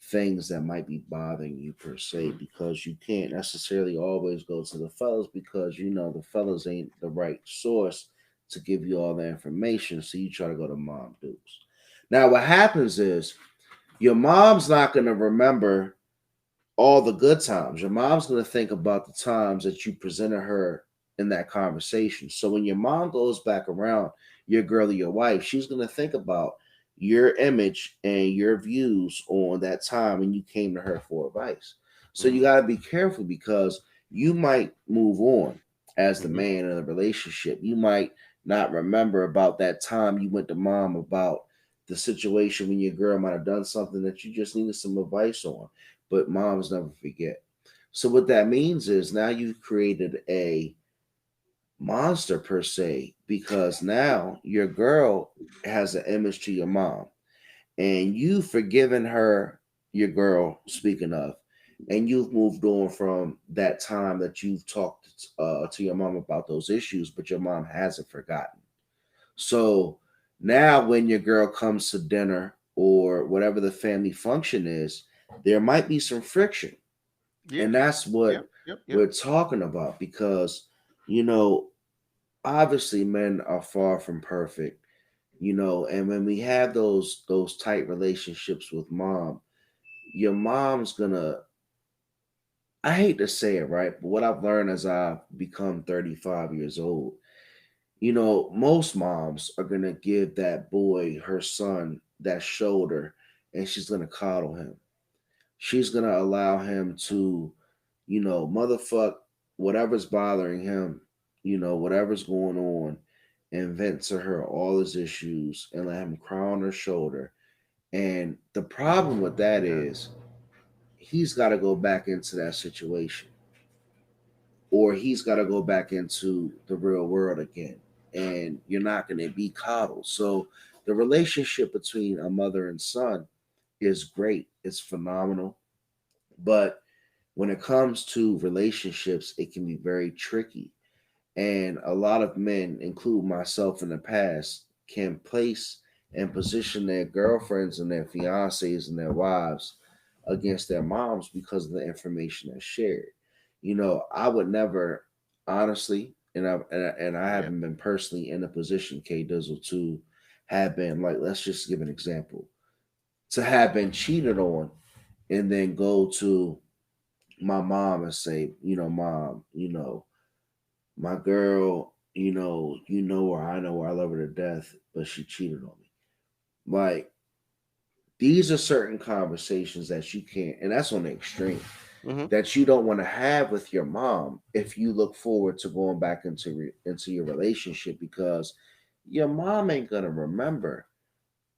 things that might be bothering you per se because you can't necessarily always go to the fellas because you know the fellas ain't the right source to give you all the information. So you try to go to Mom Dukes. Now what happens is your mom's not gonna remember all the good times. Your mom's going to think about the times that you presented her in that conversation. So when your mom goes back around, your girl or your wife, she's going to think about your image and your views on that time when you came to her for advice. So you Mhm, got to be careful because you might move on as the mhm. man in a relationship. You might not remember about that time you went to mom about the situation when your girl might have done something that you just needed some advice on, but moms never forget. So what that means is now you've created a monster per se because now your girl has an image to your mom and you've forgiven her, your girl speaking of, and you've moved on from that time that you've talked to your mom about those issues, but your mom hasn't forgotten. So now when your girl comes to dinner or whatever the family function is, there might be some friction. Yeah. And that's what Yep. Yep. Yep. we're talking about because, you know, obviously men are far from perfect, you know, and when we have those tight relationships with mom, your mom's gonna, I hate to say it, right? But what I've learned as I've become 35 years old, you know, most moms are gonna give that boy, her son, that shoulder, and she's gonna coddle him. She's gonna allow him to, you know, motherfuck whatever's bothering him, you know, whatever's going on, and vent to her all his issues and let him cry on her shoulder. And the problem with that is he's got to go back into that situation or he's got to go back into the real world again. And you're not going to be coddled. So the relationship between a mother and son is great. It's phenomenal. But when it comes to relationships, it can be very tricky. And a lot of men, include myself in the past, can place and position their girlfriends and their fiancés and their wives against their moms because of the information that's shared. You know, I would never, honestly, and I Yeah. haven't been personally in a position, K Dizzle, to have been like, let's just give an example, to have been cheated on and then go to my mom and say, you know, mom, you know, my girl, you know her, I know her, I love her to death, but she cheated on me. Like these are certain conversations that you can't, and that's on the extreme Hmm. that you don't want to have with your mom if you look forward to going back into your relationship because your mom ain't gonna remember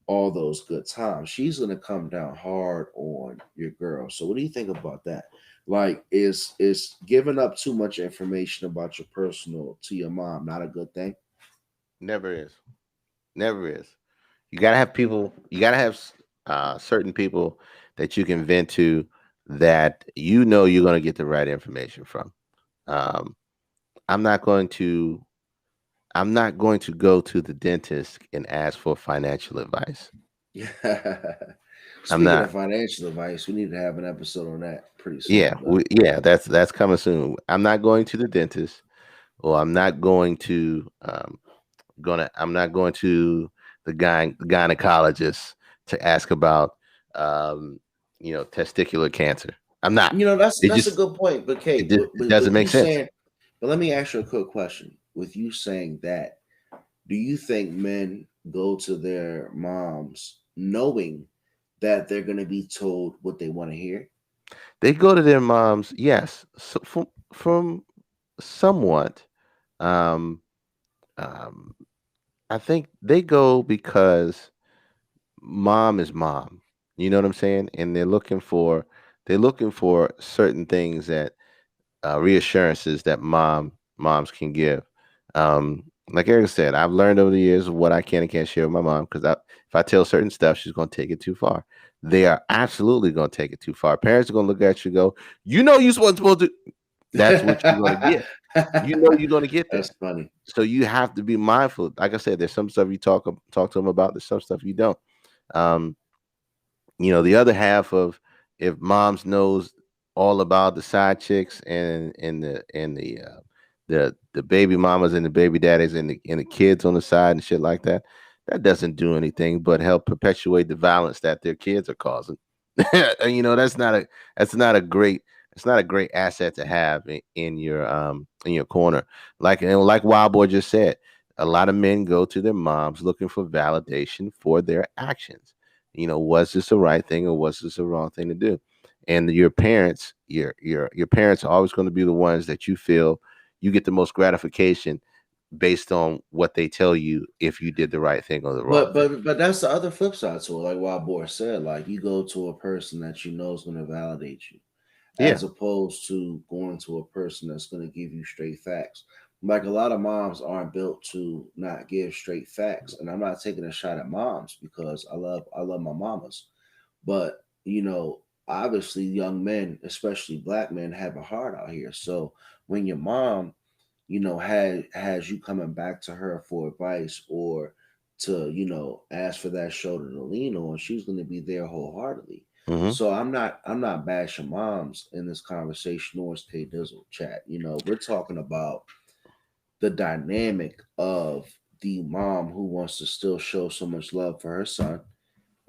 all those good times. She's gonna come down hard on your girl. So what do you think about that? Like, is giving up too much information about your personal to your mom not a good thing? Never is. Never is. You gotta have people. You gotta have certain people that you can vent to that you know you're gonna get the right information from. Um, I'm not going to. I'm not going to go to the dentist and ask for financial advice. Yeah. I'm Speaking of not. financial advice, we need to have an episode on that pretty Yeah, soon, though. yeah. That's coming soon. I'm not going to the dentist, or I'm not going to. I'm not going to the gynecologist to ask about um, testicular cancer. I'm not. You know, It that's a just good point. But it Kate, just it doesn't with you make sense. saying, but let me ask you a quick question. With you saying that, do you think men go to their moms knowing that they're going to be told what they want to hear? They go to their moms, yes, so from somewhat. Um, um, I think they go because mom is mom. You know what I'm saying? And they're looking for certain things that reassurances that moms can give. Like Eric said, I've learned over the years what I can and can't share with my mom because if I tell certain stuff, she's going to take it too far. They are absolutely going to take it too far. Parents are going to look at you and go, "You supposed to." That's what you're going to get. You're going to get That's that. funny. So you have to be mindful. Like I said, there's some stuff you talk to them about. There's some stuff you don't. Um, the other half of if moms knows all about the side chicks and the baby mamas and the baby daddies and the kids on the side and shit like that, that doesn't do anything but help perpetuate the violence that their kids are causing. And that's not a great asset to have in your corner. Like Wild Boy just said, a lot of men go to their moms looking for validation for their actions. Was this the right thing or was this the wrong thing to do? And your parents are always going to be the ones that you feel you get the most gratification based on what they tell you if you did the right thing or the wrong But thing. that's the other flip side to it. Like Wild Boar said, like you go to a person that you know is going to validate you, Yeah. as opposed to going to a person that's going to give you straight facts. Like a lot of moms aren't built to not give straight facts, and I'm not taking a shot at moms because I love my mamas, but obviously young men, especially black men, have a heart out here. So when your mom has you coming back to her for advice or to ask for that shoulder to lean on, she's going to be there wholeheartedly. Hmm. So I'm not bashing moms in this conversation, nor is K Dizzle chat. We're talking about the dynamic of the mom who wants to still show so much love for her son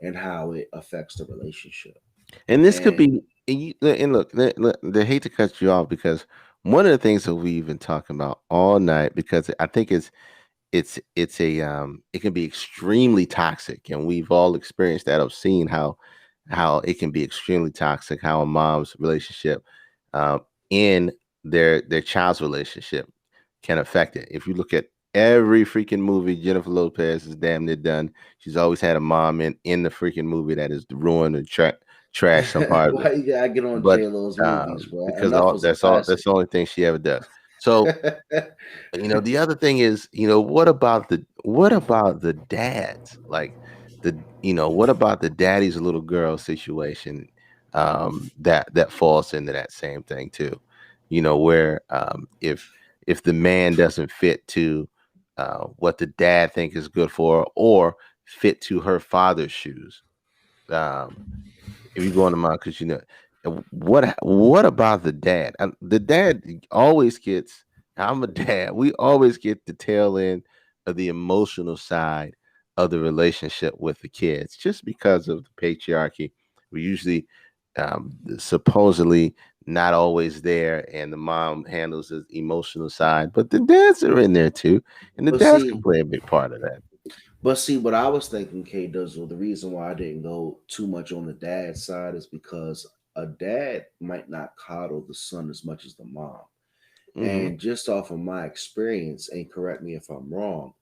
and how it affects the relationship. And this could And be, and look, they hate to cut you off because one of the things that we've been talking about all night, because I think it can be extremely toxic, and we've all experienced that of seeing how it can be extremely toxic, how a mom's relationship uh, in their child's relationship can affect it. If you look at every freaking movie Jennifer Lopez is damn near done, she's always had a mom in the freaking movie that is ruined and trash some part of why it. you gotta get on But J Lo's movies, bro? because Enough was a classic. that's the only thing she ever does. So the other thing is, what about the dads? Like what about the daddy's little girl situation that falls into that same thing too? Where if the man doesn't fit to what the dad think is good for her or fit to her father's shoes. Um, if you go on the mind, because what about the dad? The dad always gets. I'm a dad. We always get the tail end of the emotional side of the relationship with the kids, just because of the patriarchy. We usually supposedly not always there, and the mom handles the emotional side, but the dads are in there too, and the But dads can see, play a big part of that. what I was thinking, K Dizzle, the reason why I didn't go too much on the dad side is because a dad might not coddle the son as much as the mom. Hmm. And just off of my experience, and correct me if I'm wrong,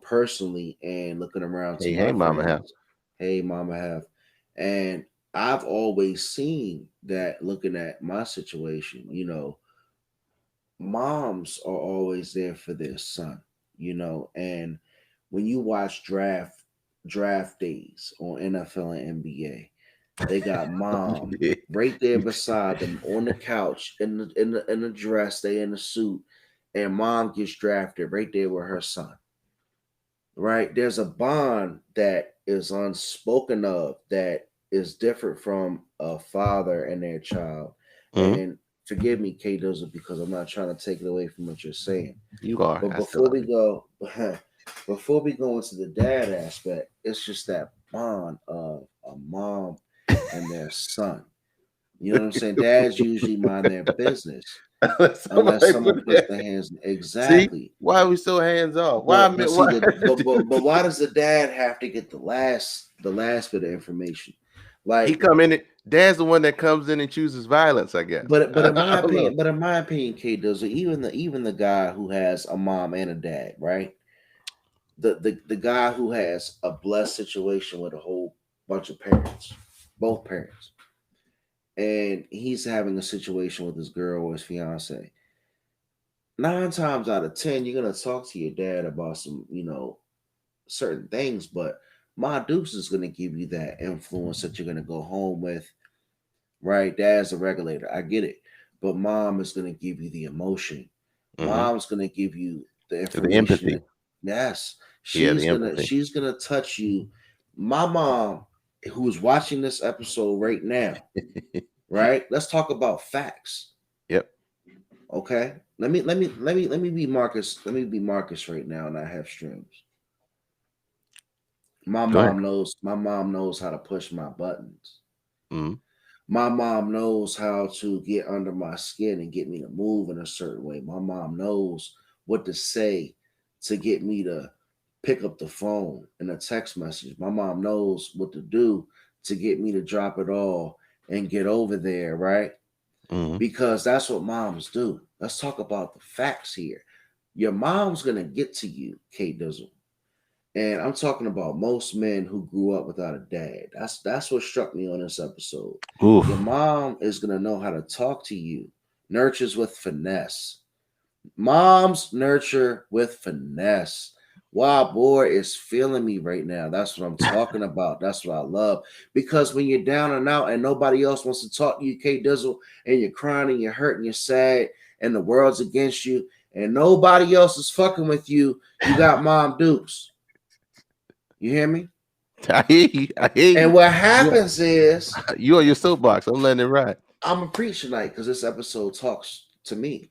personally and looking around to Hey, hey, my mama, have. friends, hey, mama have, and I've always seen that looking at my situation, moms are always there for their son, and when you watch draft days on NFL and NBA, they got mom right there beside them on the couch in the dress, they in the suit, and mom gets drafted right there with her son. Right? There's a bond that is unspoken of that is different from a father and their child. Mhm. And forgive me, K Dizzle, because I'm not trying to take it away from what you're saying. You are. But I still before love we you. go, before we go into the dad aspect, it's just that bond of a mom and their son. You know what I'm saying? Dads usually mind their business unless Somebody someone put puts that. their hands. See, Exactly. why are we so hands off? Why? But see, Why? but why does the dad have to get the last bit of information? He Like, come in. Dad's the one that comes in and chooses violence. I guess. but in my I don't know. opinion, K does even the guy who has a mom and a dad, right? The guy who has a blessed situation with a whole bunch of parents, both parents, and he's having a situation with his girl or his fiance. 9 times out of 10, you're gonna talk to your dad about some, certain things, but Ma Dukes is gonna give you that influence that you're gonna go home with, right? Dad's a regulator, I get it, but mom is gonna give you the emotion. Mm-hmm. Mom's gonna give you the The information. empathy. That, yes, Yeah, she's the gonna empathy. she's gonna touch you. My mom, who's watching this episode right now, right? Let's talk about facts. Yep. Okay. Let me be Marcus. Let me be Marcus right now, and I have streams. Go ahead. My mom knows how to push my buttons. Mm-hmm. My mom knows how to get under my skin and get me to move in a certain way. My mom knows what to say to get me to pick up the phone in a text message. My mom knows what to do to get me to drop it all and get over there, right? Mm-hmm. Because that's what moms do. Let's talk about the facts here. Your mom's gonna get to you, Kate Dizzle. And I'm talking about most men who grew up without a dad. That's what struck me on this episode. Your Oof. mom is gonna know how to talk to you. Nurtures with finesse. Moms nurture with finesse. Wow, boy is feeling me right now. That's what I'm talking about. That's what I love. Because when you're down and out and nobody else wants to talk to you, K Dizzle, and you're crying and you're hurt and you're sad and the world's against you and nobody else is fucking with you, you got Mom Dukes. You hear me? I hear you. I hear And you. what You happens is you on your soapbox. I'm letting it ride. I'm a preach tonight because this episode talks to me.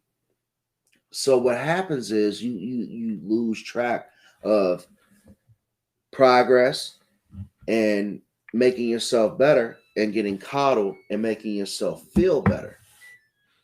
So what happens is you lose track of progress and making yourself better and getting coddled and making yourself feel better.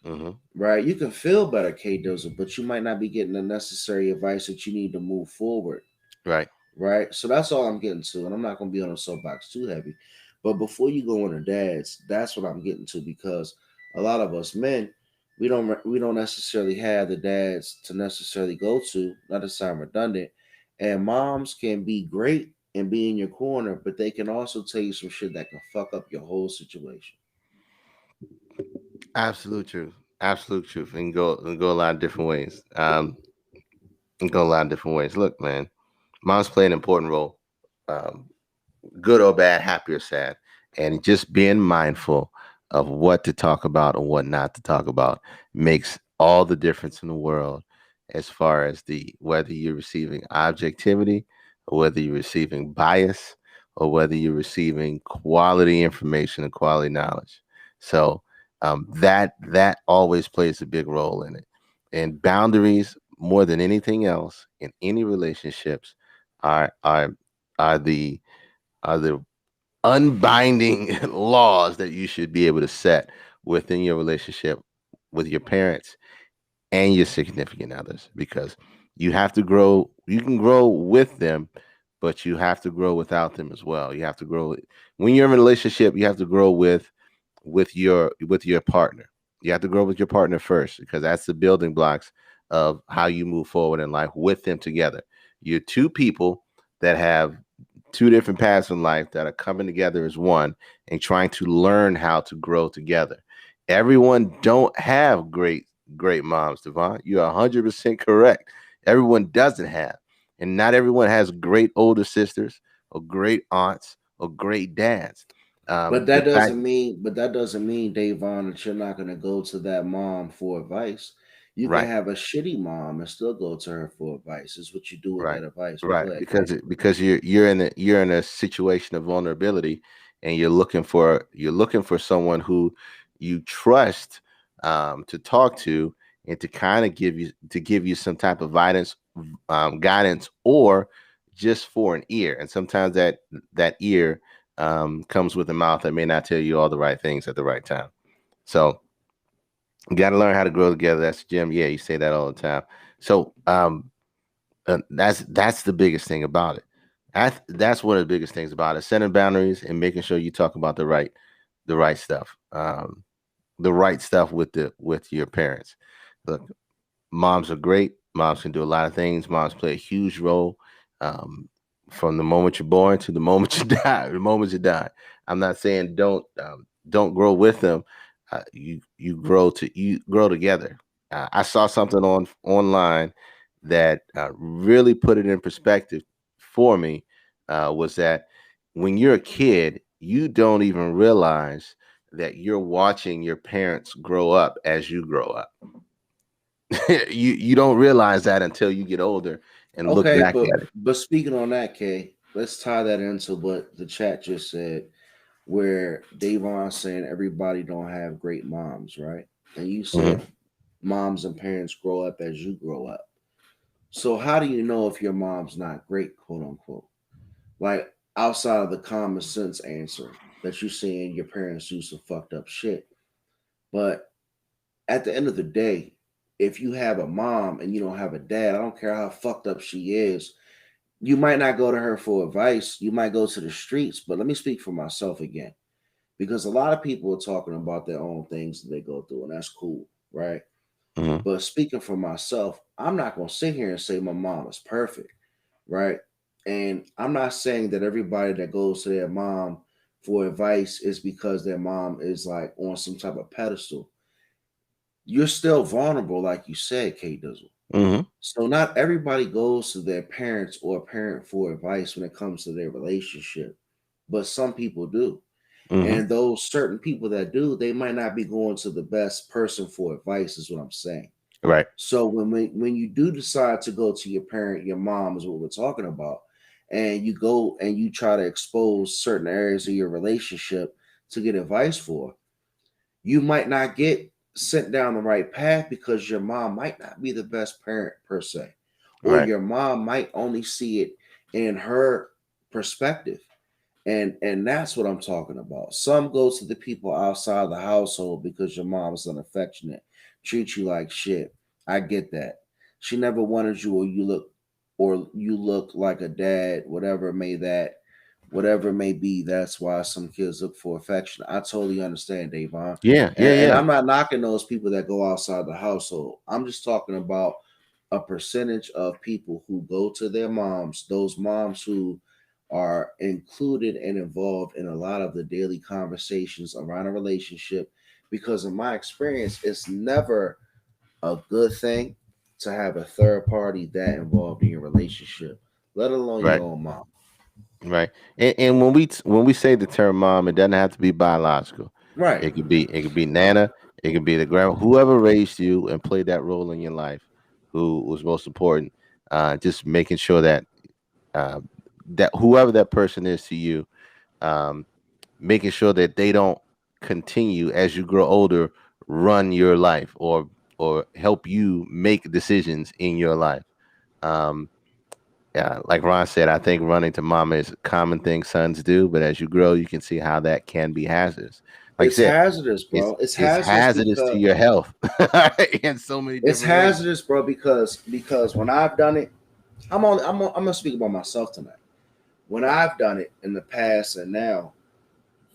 Mm-hmm. Right? You can feel better, K Dozer, but you might not be getting the necessary advice that you need to move forward. Right. Right? So that's all I'm getting to. And I'm not gonna be on a soapbox too heavy. But before you go on to dads, that's what I'm getting to because a lot of us men, we don't necessarily have the dads to necessarily go to, not to sound redundant. And moms can be great and be in your corner, but they can also tell you some shit that can fuck up your whole situation. Absolute truth. Absolute truth. And go a lot of different ways. And go a lot of different ways. Look, man, moms play an important role. Um, Good or bad, happy or sad, and just being mindful of what to talk about and what not to talk about makes all the difference in the world as far as the whether you're receiving objectivity or whether you're receiving bias or whether you're receiving quality information and quality knowledge. So that always plays a big role in it. And boundaries, more than anything else, in any relationships, are are are the unbinding laws that you should be able to set within your relationship with your parents and your significant others, because you have to grow. You can grow with them, but you have to grow without them as well. You have to grow when you're in a relationship. You have to grow with your partner. You have to grow with your partner first, because that's the building blocks of how you move forward in life with them together. You're two people that have two different paths in life that are coming together as one and trying to learn how to grow together. Everyone don't have great moms, Devon. You're 100% correct. Everyone doesn't have, and not everyone has great older sisters or great aunts or great dads. The fact, But that doesn't mean, Davon, that you're not gonna go to that mom for advice. You can right? have a shitty mom and still go to her for advice. Is what you do with Right, that advice. But go right. ahead, Because K. because you're in a situation of vulnerability, and you're looking for someone who you trust, to talk to, and to kind of give you some type of guidance, or just for an ear. And sometimes that ear comes with a mouth that may not tell you all the right things at the right time. So you got to learn how to grow together. That's Jim. Yeah, you say that all the time. So that's the biggest thing about it. That's one of the biggest things about it. Setting boundaries and making sure you talk about the right stuff. The right stuff with your parents. Look, moms are great. Moms can do a lot of things. Moms play a huge role, um, from the moment you're born to the moment you die. The moment you die. I'm not saying don't grow with them. You grow together. I saw something online that really put it in perspective for me. Was that when you're a kid, you don't even realize that you're watching your parents grow up as you grow up. You don't realize that until you get older and look Okay, back but at it. speaking on that, Kay, let's tie that into what the chat just said, where Davon saying everybody don't have great moms, right? And you Mhm, said moms and parents grow up as you grow up. So how do you know if your mom's not great, quote unquote? Like outside of the common sense answer that you're saying your parents do some fucked up shit. But at the end of the day, if you have a mom and you don't have a dad, I don't care how fucked up she is, you might not go to her for advice. You might go to the streets. But let me speak for myself again, because a lot of people are talking about their own things that they go through, and that's cool, right? mhm, But speaking for myself, I'm not going to sit here and say my mom is perfect, right? And I'm not saying that everybody that goes to their mom for advice is because their mom is like on some type of pedestal. You're still vulnerable, like you said, Kate Dizzle. mhm, So not everybody goes to their parents or a parent for advice when it comes to their relationship, but some people do. mhm. And those certain people that do, they might not be going to the best person for advice, is what I'm saying. Right, So when you do decide to go to your parent, your mom is what we're talking about, and you go and you try to expose certain areas of your relationship to get advice for, you might not get sent down the right path because your mom might not be the best parent per se, or right, your mom might only see it in her perspective. And that's what I'm talking about. Some go to the people outside the household because your mom is unaffectionate, treat you like shit. I get that. She never wanted you, or you look like a dad, whatever it may be. That's why some kids look for affection. I totally understand, Davon. yeah, yeah, And yeah. I'm not knocking those people that go outside the household. I'm just talking about a percentage of people who go to their moms, those moms who are included and involved in a lot of the daily conversations around a relationship. Because in my experience, it's never a good thing to have a third party that involved in your relationship, let alone Right, your own mom. right. And when we say the term mom, it doesn't have to be biological. Right. It could be nana. It could be the grandma, whoever raised you and played that role in your life, who was most important. Just making sure that uh, that whoever that person is to you, um, making sure that they don't continue as you grow older, run your life or help you make decisions in your life. Um, yeah, like Ron said, I think running to mama is a common thing sons do, but as you grow, you can see how that can be hazardous. Like I It's said, hazardous, it's bro. It's it's hazardous hazardous to because your health in so many it's different ways. hazardous, bro, because when I've done it, I'm gonna speak about myself tonight. When I've done it in the past and now,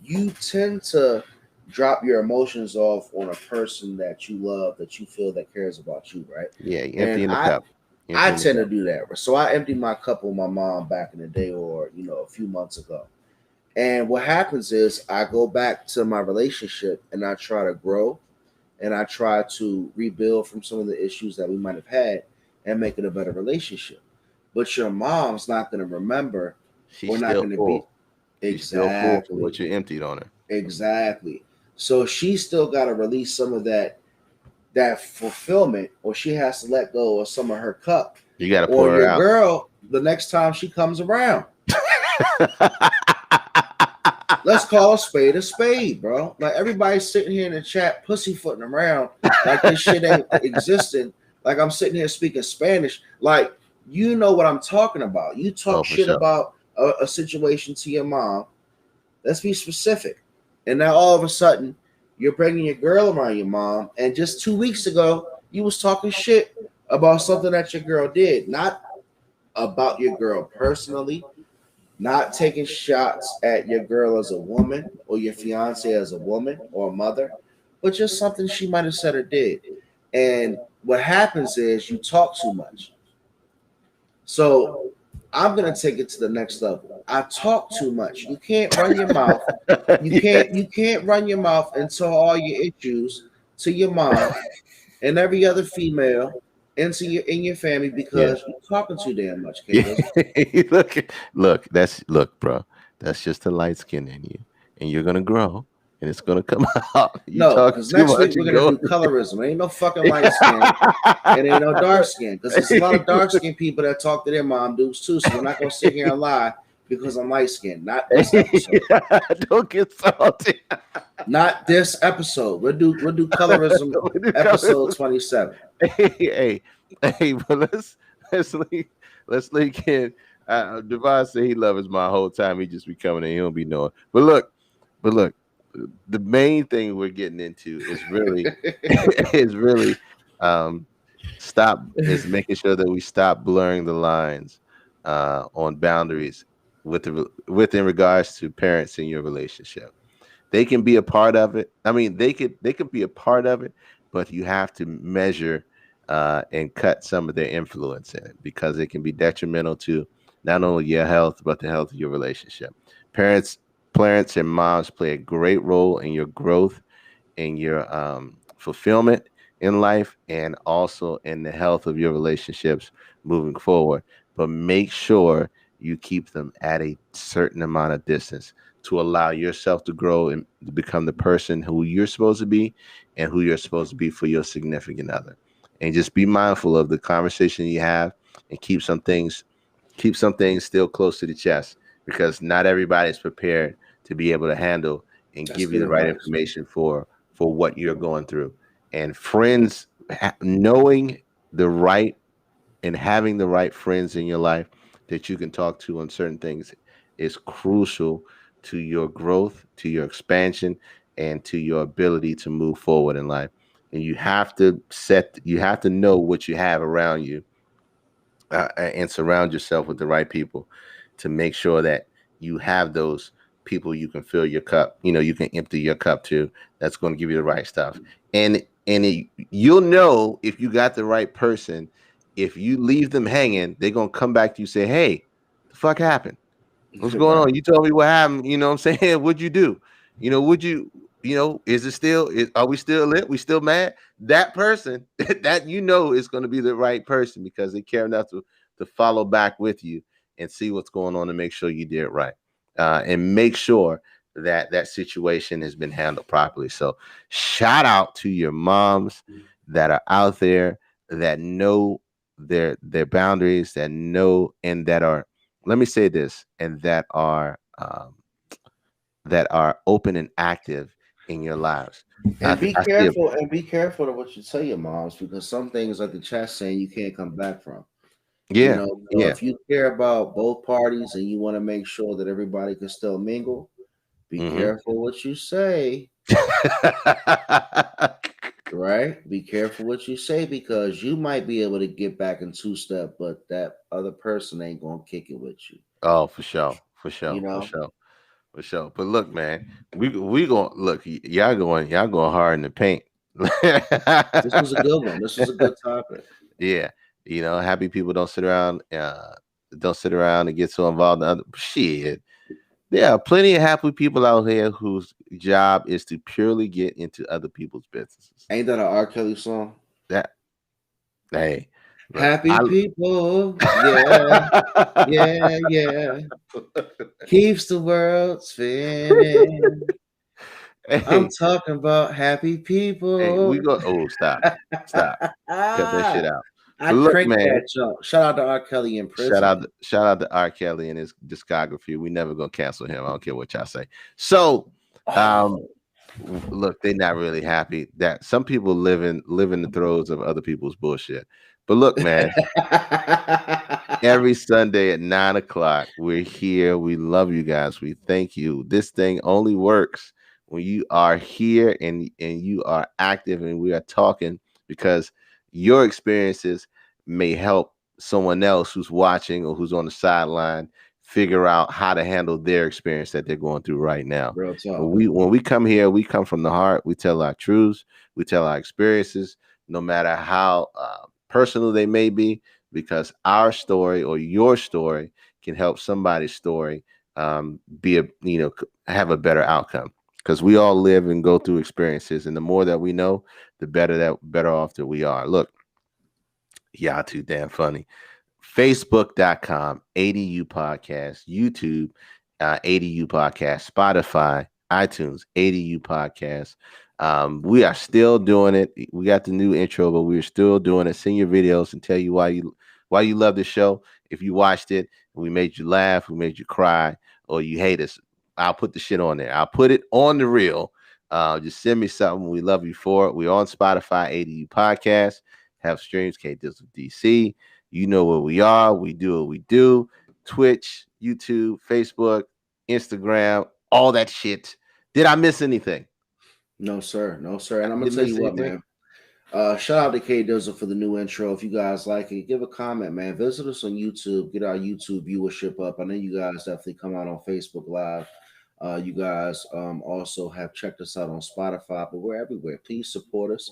you tend to drop your emotions off on a person that you love, that you feel that cares about you, right? Yeah, you And empty in the I cup. You I empty in the tend to cup. do that. So I emptied my cup with my mom back in the day, or a few months ago. And what happens is I go back to my relationship and I try to grow and I try to rebuild from some of the issues that we might have had and make it a better relationship. But your mom's not going to remember, She's or not still going to be full. She's still full from exactly. what you emptied on her. Exactly. So she still got to release some of that fulfillment, or she has to let go of some of her cup You got to on pour her your out. girl the next time she comes around. Let's call a spade, bro. Like everybody's sitting here in the chat pussyfooting around like this shit ain't existing. Like I'm sitting here speaking Spanish. Like you know what I'm talking about. You Oh, talk for shit sure. about a situation to your mom. Let's be specific. And now all of a sudden, you're bringing your girl around your mom, and just 2 weeks ago, you was talking shit about something that your girl did, not about your girl personally, not taking shots at your girl as a woman or your fiance as a woman or a mother, but just something she might have said or did. And what happens is you talk too much. So I'm gonna take it to the next level. I talk too much. You can't run your mouth. You Yeah, can't you can't run your mouth and tell all your issues to your mom and every other female into your in your family yeah, because you're talking too damn much, yeah. Kingos. look, look, bro. That's just the light skin in you, and you're gonna grow, and it's gonna come out. You No, talk because too next week much we're and gonna go. do colorism. Ain't no fucking light skin. It ain't no dark skin. Because there's a lot of dark skinned people that talk to their mom dudes too. So we're not gonna sit here and lie because I'm light skinned. Not this episode. Don't get salty. Not this episode. We'll do colorism episode 27. Hey, hey, but let's leave, let's leave in. Devon said he loves his my whole time. He just be coming and he don't be knowing. But look, the main thing we're getting into is really is really um stop is making sure that we stop blurring the lines on boundaries with in regards to parents in your relationship. They can be a part of it. I mean, they could be a part of it, but you have to measure and cut some of their influence in it because it can be detrimental to not only your health but the health of your relationship. Parents, parents, and moms play a great role in your growth, in your fulfillment in life, and also in the health of your relationships moving forward. But make sure you keep them at a certain amount of distance to allow yourself to grow and to become the person who you're supposed to be and who you're supposed to be for your significant other. And just be mindful of the conversation you have and keep some things still close to the chest because not everybody is prepared to be able to handle and That's give you good the right advice. information for what you're going through. And friends, knowing the right and having the right friends in your life that you can talk to on certain things is crucial to your growth, to your expansion, and to your ability to move forward in life. And you have to know what you have around you and surround yourself with the right people to make sure that you have those people you can fill your cup, you can empty your cup to, that's going to give you the right stuff. You'll know if you got the right person. If you leave them hanging, they're going to come back to you, say, hey, the fuck happened? What's going Right. on? You told me what happened. You know what I'm saying? What'd you do? Would you, is it still, are we still lit? We still mad? That person that is going to be the right person because they care enough to follow back with you and see what's going on and make sure you did it right. And make sure that that situation has been handled properly. So shout out to your moms that are out there that know their boundaries, that know and that are, let me say this, and that are open and active in your lives. And be I see it. careful and be careful of what you tell your moms because some things like the chat saying you can't come back from. Yeah, So yeah. if you care about both parties and you want to make sure that everybody can still mingle, be Hmm. careful what you say, right? Be careful what you say because you might be able to get back in two step, but that other person ain't gonna kick it with you. Oh, for sure, for You sure, for know, sure, for sure. But look, man, we going look. Y'all going hard in the paint. this was a good one. This was a good topic. Yeah, happy people don't sit around and get so involved in other shit. There are plenty of happy people out here whose job is to purely get into other people's businesses. Ain't that an R. Kelly song? That hey, look, Happy people, yeah, yeah, yeah. Keeps the world spinning. I'm hey, talking about happy hey, we people. go. Oh, stop, cut that shit out. I But look, cranked man, that jump. Shout out to R. Kelly in prison. shout out to R. Kelly and his discography. We never gonna cancel him. I don't care what y'all say. So, um, look, they're not really happy that some people live in the throes of other people's bullshit. But look, man, every Sunday at 9 o'clock, we're here. We love you guys. We thank you. This thing only works when you are here and you are active and we are talking, because your experiences may help someone else who's watching or who's on the sideline figure out how to handle their experience that they're going through right now. Real When talk. we come here, we come from the heart. We tell our truths. We tell our experiences, no matter how personal they may be, because our story or your story can help somebody's story be a have a better outcome, because we all live and go through experiences, and the more that we know, the better off that we are. Look, y'all too damn funny. Facebook.com, ADU Podcast, YouTube, ADU Podcast, Spotify, iTunes, ADU Podcast. We are still doing it. We got the new intro, but we're still doing it. Send your videos and tell you why you love the show. If you watched it and we made you laugh, we made you cry, or you hate us, I'll put the shit on there. I'll put it on the reel. Just send me something. We love you for it. We're on Spotify, ADU Podcast, have streams, K Dizzle DC. You know where we are. We do what we do. Twitch, YouTube, Facebook, Instagram, all that shit. Did I miss anything? No, sir. No, sir. And I'm gonna Didn't tell miss you what, anything? man. Shout out to K Dizzle for the new intro. If you guys like it, give a comment, man. Visit us on YouTube. Get our YouTube viewership up. I know you guys definitely come out on Facebook Live. You guys also have checked us out on Spotify, but we're everywhere. Please support us.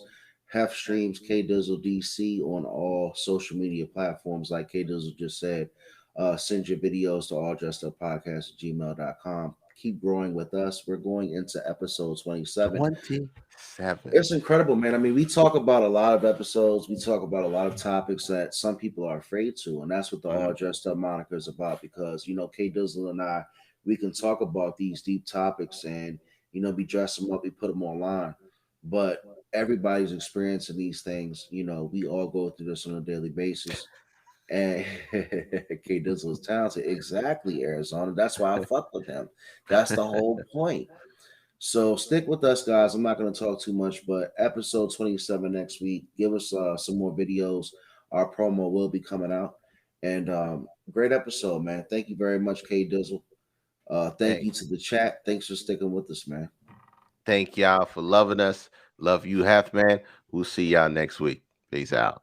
Have streams K Dizzle DC on all social media platforms, like K Dizzle just said. Send your videos to alldressuppodcast@gmail.com. Keep growing with us. We're going into episode 27. 27. It's incredible, man. I mean, we talk about a lot of episodes. We talk about a lot of topics that some people are afraid to, and that's what the All Dressed Up moniker is about. Because K Dizzle and I, we can talk about these deep topics, and we dress them up, we put them online. But everybody's experiencing these things. We all go through this on a daily basis. And K Dizzle is talented. Exactly, Arizona. That's why I fuck with him. That's the whole point. So stick with us, guys. I'm not going to talk too much, but episode 27 next week. Give us some more videos. Our promo will be coming out. And great episode, man. Thank you very much, K Dizzle. Thank you to the chat. Thanks for sticking with us, man. Thank y'all for loving us. Love you, Half Man. We'll see y'all next week. Peace out.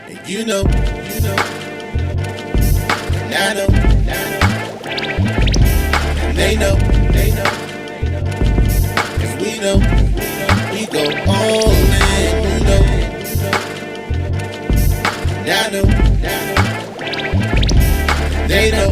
And you know, and I know, and they know, and we know, we go all in, you know, and I know, they know.